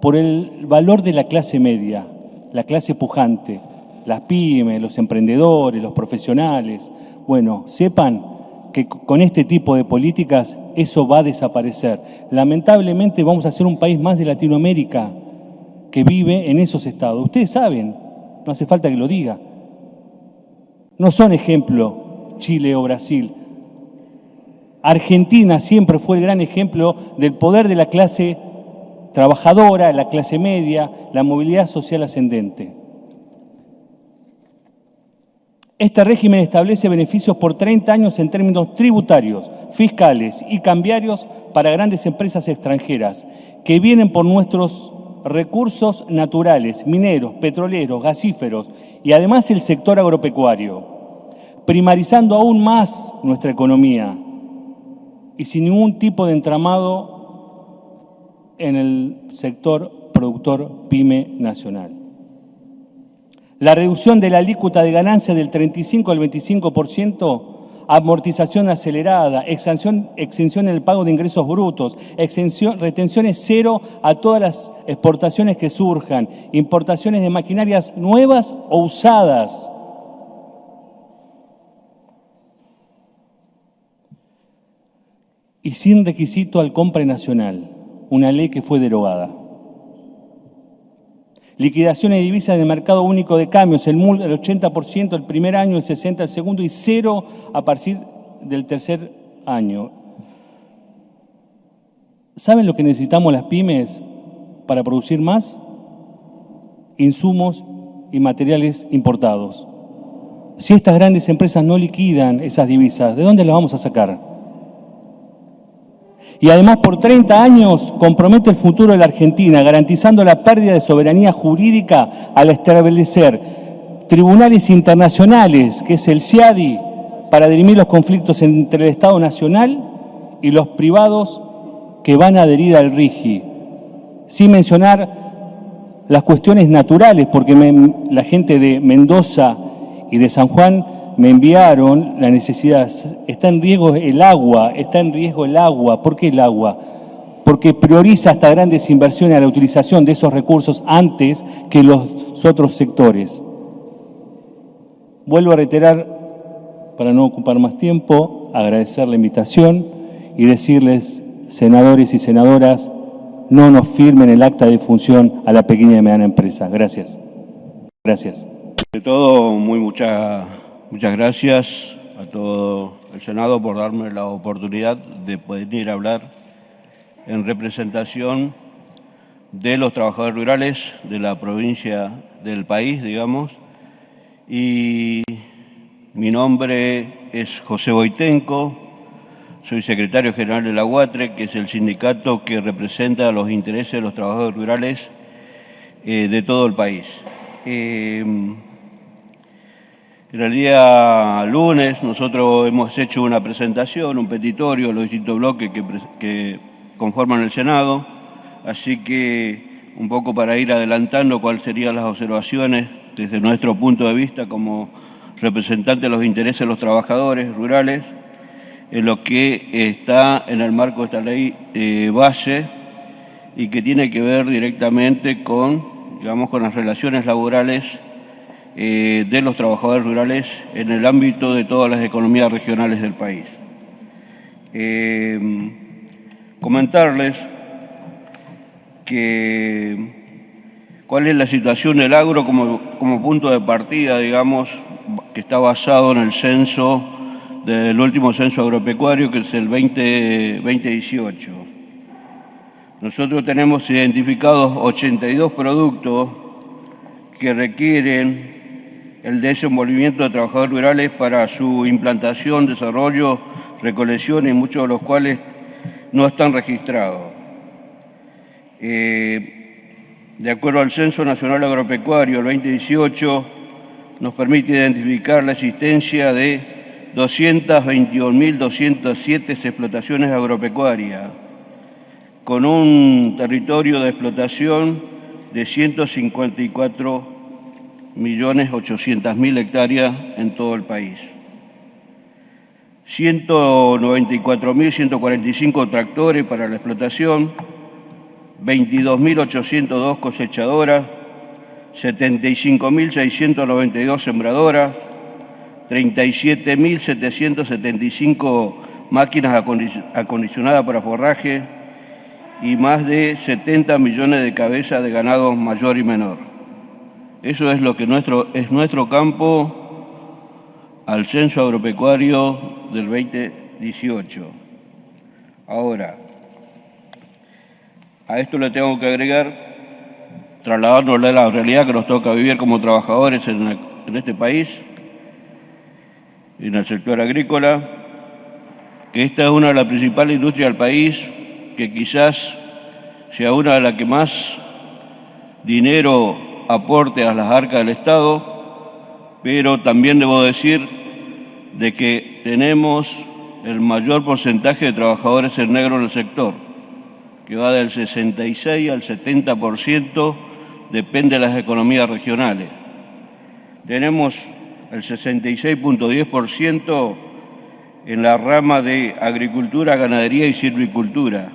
por el valor de la clase media, la clase pujante, las pymes, los emprendedores, los profesionales. Bueno, sepan que con este tipo de políticas eso va a desaparecer. Lamentablemente vamos a ser un país más de Latinoamérica que vive en esos estados. Ustedes saben, no hace falta que lo diga. No son ejemplo Chile o Brasil. Argentina siempre fue el gran ejemplo del poder de la clase trabajadora, la clase media, la movilidad social ascendente. Este régimen establece beneficios por 30 años en términos tributarios, fiscales y cambiarios para grandes empresas extranjeras que vienen por nuestros recursos naturales, mineros, petroleros, gasíferos y además el sector agropecuario, primarizando aún más nuestra economía y sin ningún tipo de entramado en el sector productor pyme nacional. La reducción de la alícuota de ganancia del 35 al 25%, amortización acelerada, exención en el pago de ingresos brutos, retenciones cero a todas las exportaciones que surjan, importaciones de maquinarias nuevas o usadas. Y sin requisito al compra nacional, una ley que fue derogada. Liquidaciones de divisas en el mercado único de cambios, el 80% el primer año, el 60% el segundo y 0 a partir del tercer año. ¿Saben lo que necesitamos las pymes para producir más? Insumos y materiales importados. Si estas grandes empresas no liquidan esas divisas, ¿de dónde las vamos a sacar? Y además por 30 años compromete el futuro de la Argentina, garantizando la pérdida de soberanía jurídica al establecer tribunales internacionales, que es el CIADI, para dirimir los conflictos entre el Estado Nacional y los privados que van a adherir al RIGI. Sin mencionar las cuestiones naturales, porque la gente de Mendoza y de San Juan me enviaron la necesidad. Está en riesgo el agua. ¿Por qué el agua? Porque prioriza hasta grandes inversiones a la utilización de esos recursos antes que los otros sectores. Vuelvo a reiterar, para no ocupar más tiempo, agradecer la invitación y decirles, senadores y senadoras, no nos firmen el acta de función a la pequeña y mediana empresa. Gracias. Gracias. De todo, muchas gracias a todo el Senado por darme la oportunidad de poder ir a hablar en representación de los trabajadores rurales de la provincia del país, digamos. Y mi nombre es José Boitenco, soy secretario general de la UATRE, que es el sindicato que representa los intereses de los trabajadores rurales de todo el país. En el día lunes nosotros hemos hecho una presentación, un petitorio, los distintos bloques que conforman el Senado, así que un poco para ir adelantando cuáles serían las observaciones desde nuestro punto de vista como representantes de los intereses de los trabajadores rurales, en lo que está en el marco de esta ley base y que tiene que ver directamente con las relaciones laborales de los trabajadores rurales en el ámbito de todas las economías regionales del país. Comentarles cuál es la situación del agro como punto de partida, digamos, que está basado en el censo del último censo agropecuario, que es el 2018. Nosotros tenemos identificados 82 productos que requieren el desenvolvimiento de trabajadores rurales para su implantación, desarrollo, recolección, y muchos de los cuales no están registrados. De acuerdo al Censo Nacional Agropecuario, el 2018 nos permite identificar la existencia de 221.207 explotaciones agropecuarias, con un territorio de explotación de 154.800.000 hectáreas en todo el país. 194.145 tractores para la explotación, 22.802 cosechadoras, 75.692 sembradoras, 37.775 máquinas acondicionadas para forraje y más de 70 millones de cabezas de ganado mayor y menor. Eso es lo que es nuestro campo al censo agropecuario del 2018. Ahora, a esto le tengo que agregar, trasladándole a la realidad que nos toca vivir como trabajadores en este país, en el sector agrícola, que esta es una de las principales industrias del país, que quizás sea una de las que más dinero aporte a las arcas del Estado, pero también debo decir de que tenemos el mayor porcentaje de trabajadores en negro en el sector, que va del 66 al 70%, depende de las economías regionales. Tenemos el 66.10% en la rama de agricultura, ganadería y silvicultura.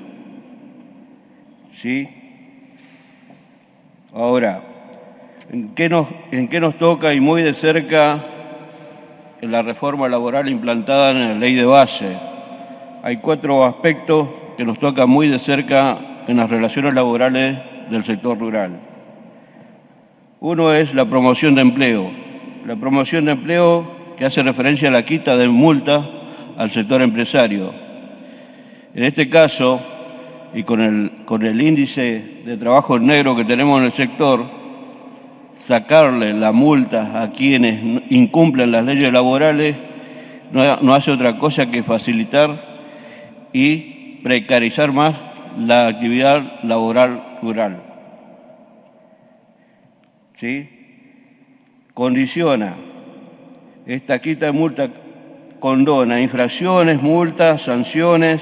¿Sí? Ahora, ¿en qué nos toca y muy de cerca en la reforma laboral implantada en la ley de base? Hay 4 aspectos que nos toca muy de cerca en las relaciones laborales del sector rural. Uno es la promoción de empleo. La promoción de empleo que hace referencia a la quita de multa al sector empresario. En este caso, y con el índice de trabajo en negro que tenemos en el sector, sacarle la multa a quienes incumplen las leyes laborales no hace otra cosa que facilitar y precarizar más la actividad laboral rural. ¿Sí? Condiciona. Esta quita de multa condona infracciones, multas, sanciones,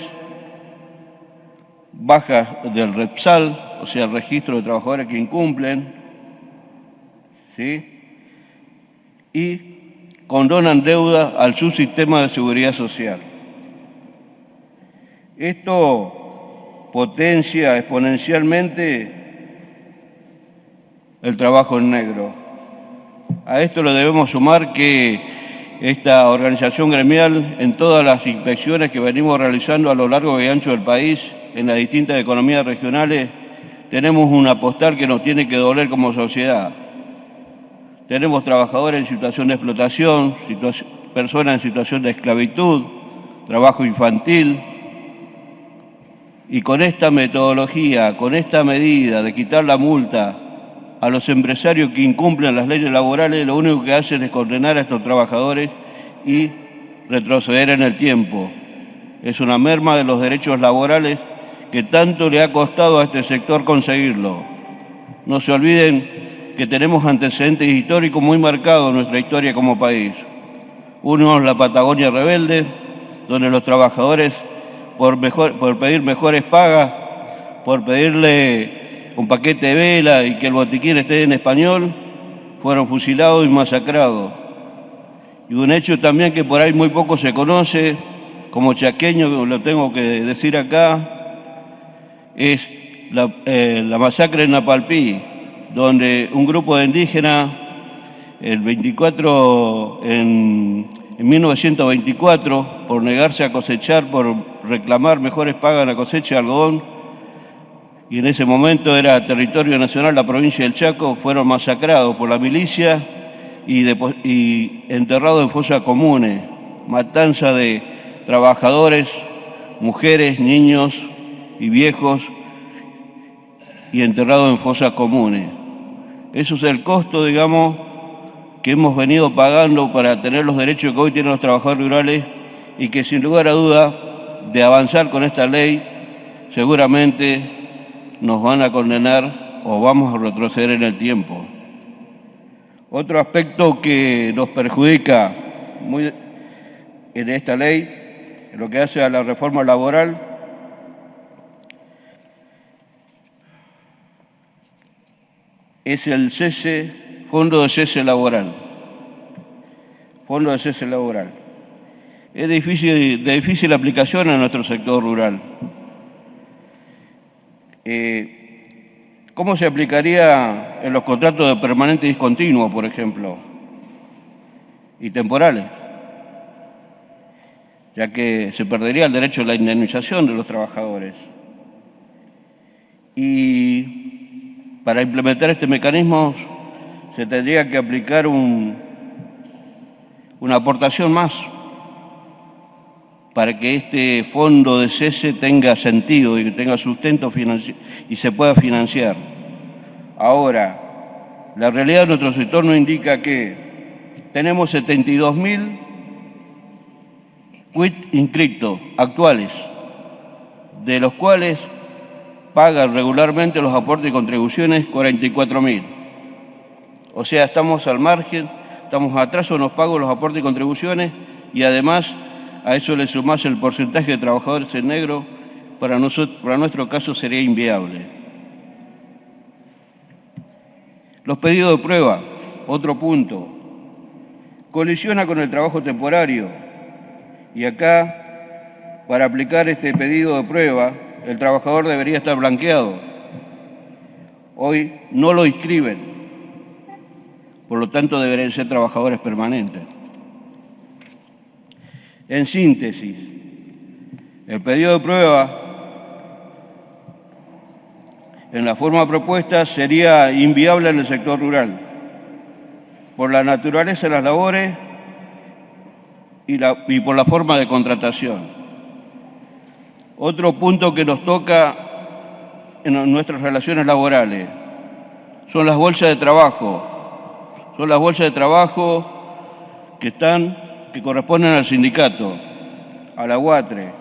bajas del REPSAL, o sea, el registro de trabajadores que incumplen, ¿sí? Y condonan deuda al subsistema de seguridad social. Esto potencia exponencialmente el trabajo en negro. A esto le debemos sumar que esta organización gremial, en todas las inspecciones que venimos realizando a lo largo y ancho del país, en las distintas economías regionales, tenemos una postal que nos tiene que doler como sociedad. Tenemos trabajadores en situación de explotación, personas en situación de esclavitud, trabajo infantil, y con esta metodología, con esta medida de quitar la multa a los empresarios que incumplen las leyes laborales, lo único que hacen es condenar a estos trabajadores y retroceder en el tiempo. Es una merma de los derechos laborales que tanto le ha costado a este sector conseguirlo. No se olviden que tenemos antecedentes históricos muy marcados en nuestra historia como país. Uno es la Patagonia rebelde, donde los trabajadores, por pedir mejores pagas, por pedirle un paquete de vela y que el botiquín esté en español, fueron fusilados y masacrados. Y un hecho también que por ahí muy poco se conoce, como chaqueño lo tengo que decir acá, es la masacre en Napalpí, donde un grupo de indígenas, en 1924, por negarse a cosechar, por reclamar mejores pagas en la cosecha de algodón, y en ese momento era territorio nacional la provincia del Chaco, fueron masacrados por la milicia y enterrados en fosas comunes. matanza de trabajadores, mujeres, niños y viejos, y enterrados en fosas comunes. Eso es el costo, digamos, que hemos venido pagando para tener los derechos que hoy tienen los trabajadores rurales y que sin lugar a duda de avanzar con esta ley seguramente nos van a condenar o vamos a retroceder en el tiempo. Otro aspecto que nos perjudica muy en esta ley, en lo que hace a la reforma laboral, es el fondo de cese laboral. Fondo de cese laboral. Es de difícil aplicación en nuestro sector rural. ¿Cómo se aplicaría en los contratos de permanente y discontinuo, por ejemplo? Y temporales, ya que se perdería el derecho a la indemnización de los trabajadores. Y para implementar este mecanismo se tendría que aplicar una aportación más para que este fondo de cese tenga sentido y que tenga sustento y se pueda financiar. Ahora, la realidad de nuestro sector nos indica que tenemos 72.000 quit inscriptos actuales, de los cuales pagan regularmente los aportes y contribuciones 44.000. O sea, estamos al margen, estamos atrás en los pagos de los aportes y contribuciones y además a eso le sumás el porcentaje de trabajadores en negro, para nuestro caso sería inviable. Los pedidos de prueba, otro punto, colisiona con el trabajo temporario y acá, para aplicar este pedido de prueba, el trabajador debería estar blanqueado. Hoy no lo inscriben, por lo tanto deberían ser trabajadores permanentes. En síntesis, el pedido de prueba en la forma propuesta sería inviable en el sector rural, por la naturaleza de las labores y por la forma de contratación. Otro punto que nos toca en nuestras relaciones laborales son las bolsas de trabajo. Son las bolsas de trabajo que corresponden al sindicato, a la UATRE.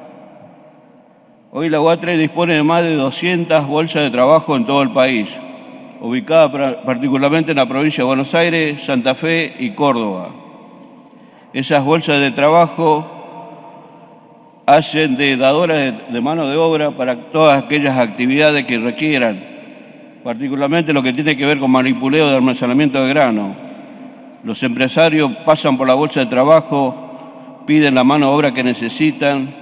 Hoy la UATRE dispone de más de 200 bolsas de trabajo en todo el país, ubicadas particularmente en la provincia de Buenos Aires, Santa Fe y Córdoba. Esas bolsas de trabajo hacen de dadoras de mano de obra para todas aquellas actividades que requieran, particularmente lo que tiene que ver con manipuleo de almacenamiento de grano. Los empresarios pasan por la bolsa de trabajo, piden la mano de obra que necesitan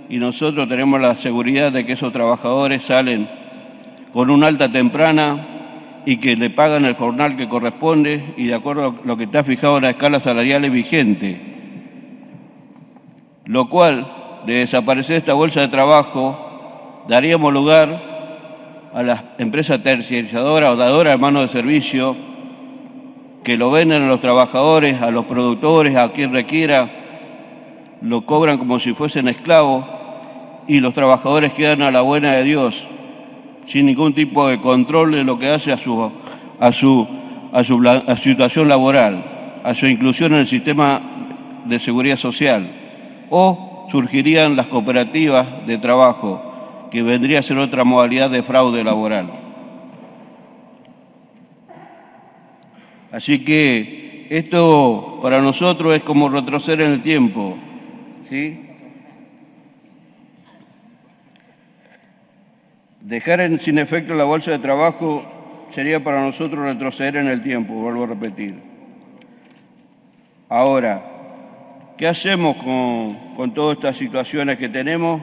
y nosotros tenemos la seguridad de que esos trabajadores salen con una alta temprana y que le pagan el jornal que corresponde y de acuerdo a lo que está fijado en la escala salarial vigente. Lo cual, de desaparecer esta bolsa de trabajo, daríamos lugar a las empresas terciarizadoras o dadoras de mano de servicio que lo venden a los trabajadores, a los productores, a quien requiera, lo cobran como si fuesen esclavos y los trabajadores quedan a la buena de Dios, sin ningún tipo de control de lo que hace a su situación laboral, a su inclusión en el sistema de seguridad social. O surgirían las cooperativas de trabajo, que vendría a ser otra modalidad de fraude laboral. Así que esto para nosotros es como retroceder en el tiempo, ¿sí? Dejar sin efecto la bolsa de trabajo sería para nosotros retroceder en el tiempo, vuelvo a repetir. Ahora, ¿qué hacemos con todas estas situaciones que tenemos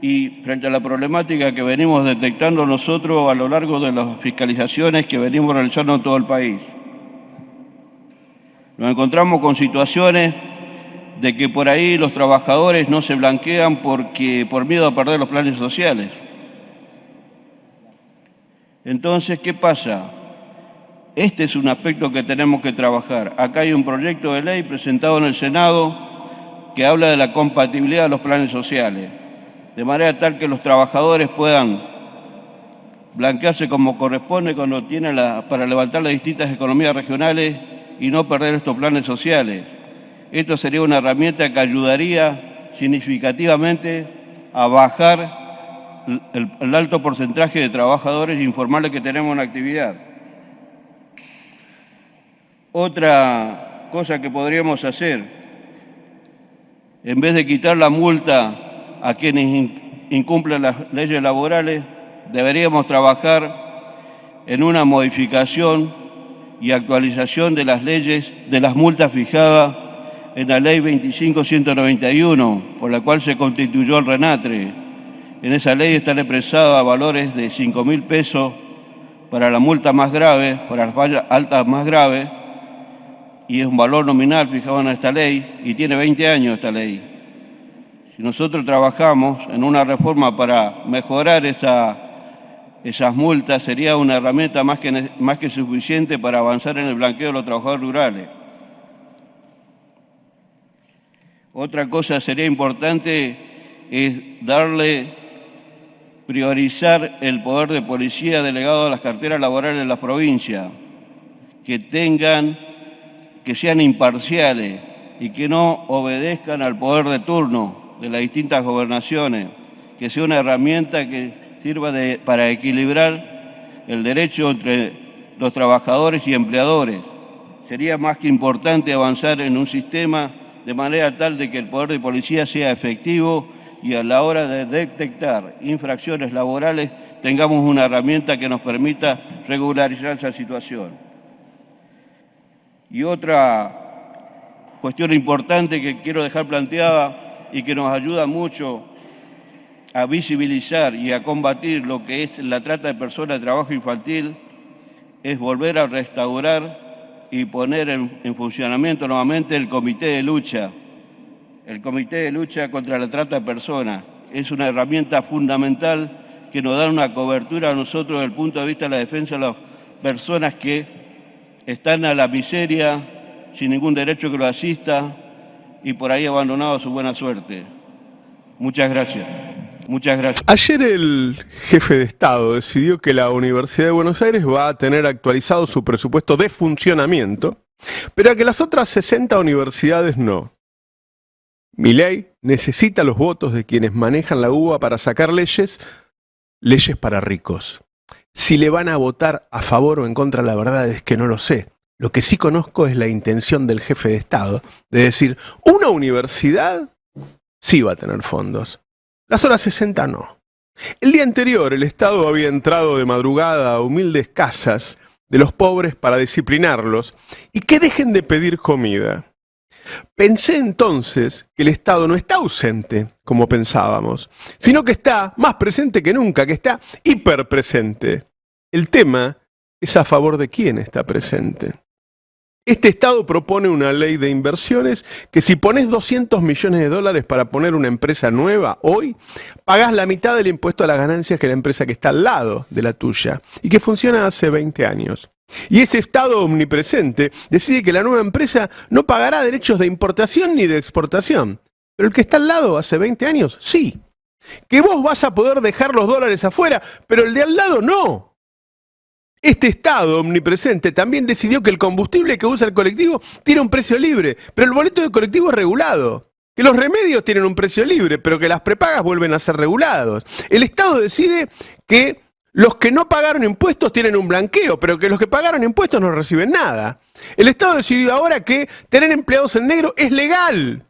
y frente a la problemática que venimos detectando nosotros a lo largo de las fiscalizaciones que venimos realizando en todo el país? Nos encontramos con situaciones de que por ahí los trabajadores no se blanquean por miedo a perder los planes sociales. Entonces, ¿qué pasa? Este es un aspecto que tenemos que trabajar. Acá hay un proyecto de ley presentado en el Senado que habla de la compatibilidad de los planes sociales, de manera tal que los trabajadores puedan blanquearse como corresponde cuando tienen para levantar las distintas economías regionales y no perder estos planes sociales. Esto sería una herramienta que ayudaría significativamente a bajar el alto porcentaje de trabajadores informales que tenemos en la actividad. Otra cosa que podríamos hacer, en vez de quitar la multa a quienes incumplen las leyes laborales, deberíamos trabajar en una modificación y actualización de las leyes, de las multas fijadas en la Ley 25.191, por la cual se constituyó el RENATRE. En esa ley están expresados valores de 5.000 pesos para la multa más grave, para las fallas altas más graves, y es un valor nominal fijado en esta ley, y tiene 20 años esta ley. Si nosotros trabajamos en una reforma para mejorar esas multas, sería una herramienta más que suficiente para avanzar en el blanqueo de los trabajadores rurales. Otra cosa sería importante es priorizar el poder de policía delegado a las carteras laborales de las provincias, que sean imparciales y que no obedezcan al poder de turno de las distintas gobernaciones, que sea una herramienta que sirva para equilibrar el derecho entre los trabajadores y empleadores. Sería más que importante avanzar en un sistema de manera tal de que el poder de policía sea efectivo y a la hora de detectar infracciones laborales tengamos una herramienta que nos permita regularizar esa situación. Y otra cuestión importante que quiero dejar planteada y que nos ayuda mucho a visibilizar y a combatir lo que es la trata de personas de trabajo infantil es volver a restaurar y poner en funcionamiento nuevamente el comité de lucha. El comité de lucha contra la trata de personas es una herramienta fundamental que nos da una cobertura a nosotros desde el punto de vista de la defensa de las personas que están a la miseria, sin ningún derecho que lo asista y por ahí abandonados a su buena suerte. Muchas gracias. Muchas gracias. Ayer el jefe de Estado decidió que la Universidad de Buenos Aires va a tener actualizado su presupuesto de funcionamiento, pero que las otras 60 universidades no. Milei necesita los votos de quienes manejan la UBA para sacar leyes para ricos. Si le van a votar a favor o en contra, la verdad es que no lo sé. Lo que sí conozco es la intención del jefe de Estado de decir, una universidad sí va a tener fondos. Las otras 60 no. El día anterior el Estado había entrado de madrugada a humildes casas de los pobres para disciplinarlos y que dejen de pedir comida. Pensé entonces que el Estado no está ausente, como pensábamos, sino que está más presente que nunca, que está hiperpresente. El tema es a favor de quién está presente. Este Estado propone una ley de inversiones que si pones 200 millones de dólares para poner una empresa nueva hoy, pagás la mitad del impuesto a las ganancias que la empresa que está al lado de la tuya y que funciona hace 20 años. Y ese Estado omnipresente decide que la nueva empresa no pagará derechos de importación ni de exportación. Pero el que está al lado hace 20 años, sí. Que vos vas a poder dejar los dólares afuera, pero el de al lado no. Este Estado omnipresente también decidió que el combustible que usa el colectivo tiene un precio libre, pero el boleto de colectivo es regulado. Que los remedios tienen un precio libre, pero que las prepagas vuelven a ser regulados. El Estado decide que los que no pagaron impuestos tienen un blanqueo, pero que los que pagaron impuestos no reciben nada. El Estado decidió ahora que tener empleados en negro es legal.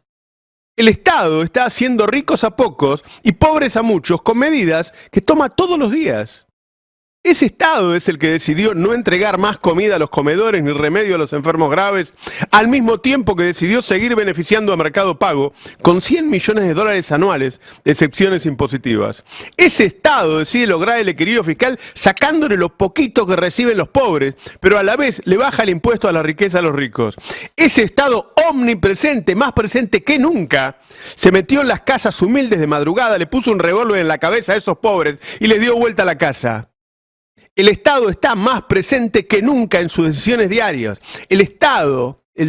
El Estado está haciendo ricos a pocos y pobres a muchos con medidas que toma todos los días. Ese Estado es el que decidió no entregar más comida a los comedores ni remedio a los enfermos graves, al mismo tiempo que decidió seguir beneficiando a Mercado Pago con 100 millones de dólares anuales de excepciones impositivas. Ese Estado decide lograr el equilibrio fiscal sacándole lo poquito que reciben los pobres, pero a la vez le baja el impuesto a la riqueza a los ricos. Ese Estado omnipresente, más presente que nunca, se metió en las casas humildes de madrugada, le puso un revólver en la cabeza a esos pobres y les dio vuelta a la casa. El Estado está más presente que nunca en sus decisiones diarias. El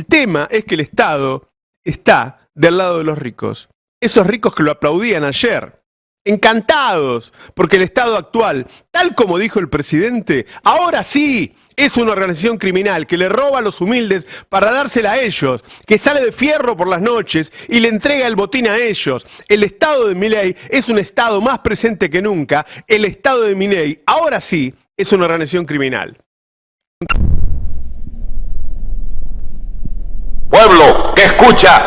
tema es que el Estado está del lado de los ricos. Esos ricos que lo aplaudían ayer. Encantados, porque el Estado actual, tal como dijo el presidente, ahora sí es una organización criminal que le roba a los humildes para dársela a ellos, que sale de fierro por las noches y le entrega el botín a ellos. El Estado de Milei es un Estado más presente que nunca. El Estado de Milei, ahora sí, es una organización criminal. Pueblo que escucha,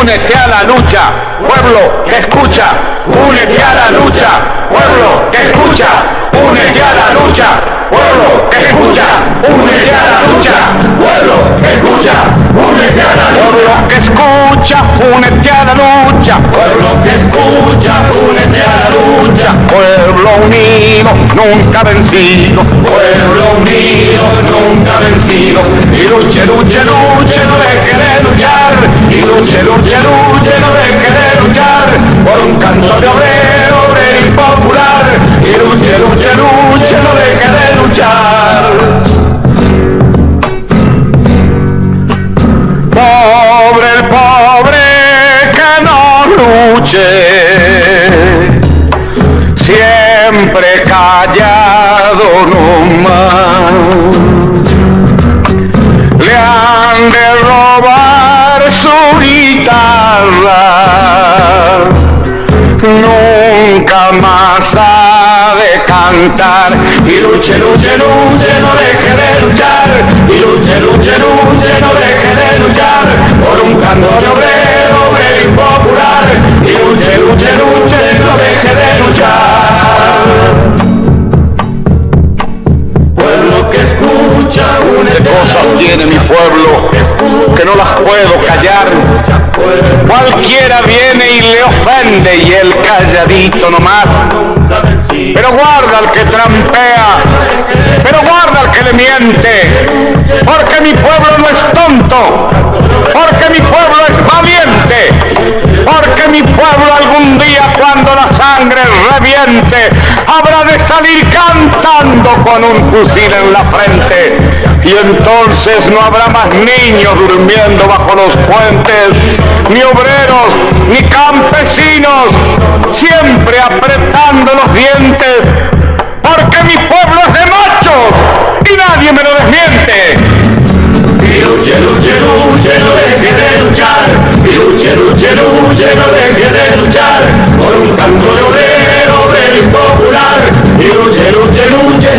únete a la lucha. Pueblo que escucha, únete a la lucha. Pueblo que escucha, únete a la lucha. Pueblo que escucha, únete a la lucha. Pueblo que escucha, únete a la lucha. Pueblo que escucha, únete a la lucha. Pueblo que escucha, únete a la lucha. Pueblo unido, nunca vencido. Pueblo unido, nunca vencido. Y luche, luche, luche, no deje de luchar. Y luche, luche, luche, no deje de luchar. Por un canto de obrero, obrero y popular. Y luche, luche, luche, no deje de luchar. Pobre el pobre que no luche, siempre callado nomás. Le han de robar su guitarra, nunca más ha de cantar. Y luche, luche, luche, no deje de luchar. Y luche, luche, luche, no deje de luchar. Por un canto de obrero, obrero y popular. Y luche, luche, luche, no deje de luchar. Pueblo que escucha, únete. Cosas tiene mi pueblo que no las puedo callar. Cualquiera viene y le ofende y él calladito nomás. Pero guarda al que trampea, pero guarda al que le miente, porque mi pueblo no es tonto, porque mi pueblo es valiente, porque mi pueblo algún día cuando la sangre reviente habrá de salir cantando con un fusil en la frente. Y entonces no habrá más niños durmiendo bajo los puentes, ni obreros, ni campesinos, siempre apretando los dientes, porque mi pueblo es de machos y nadie me lo desmiente. Y luche, luche, luche, no deje de luchar. Y luche, luche, luche, no deje de luchar. Por un canto de obrero, obrero y popular. Y luche, luche, luche,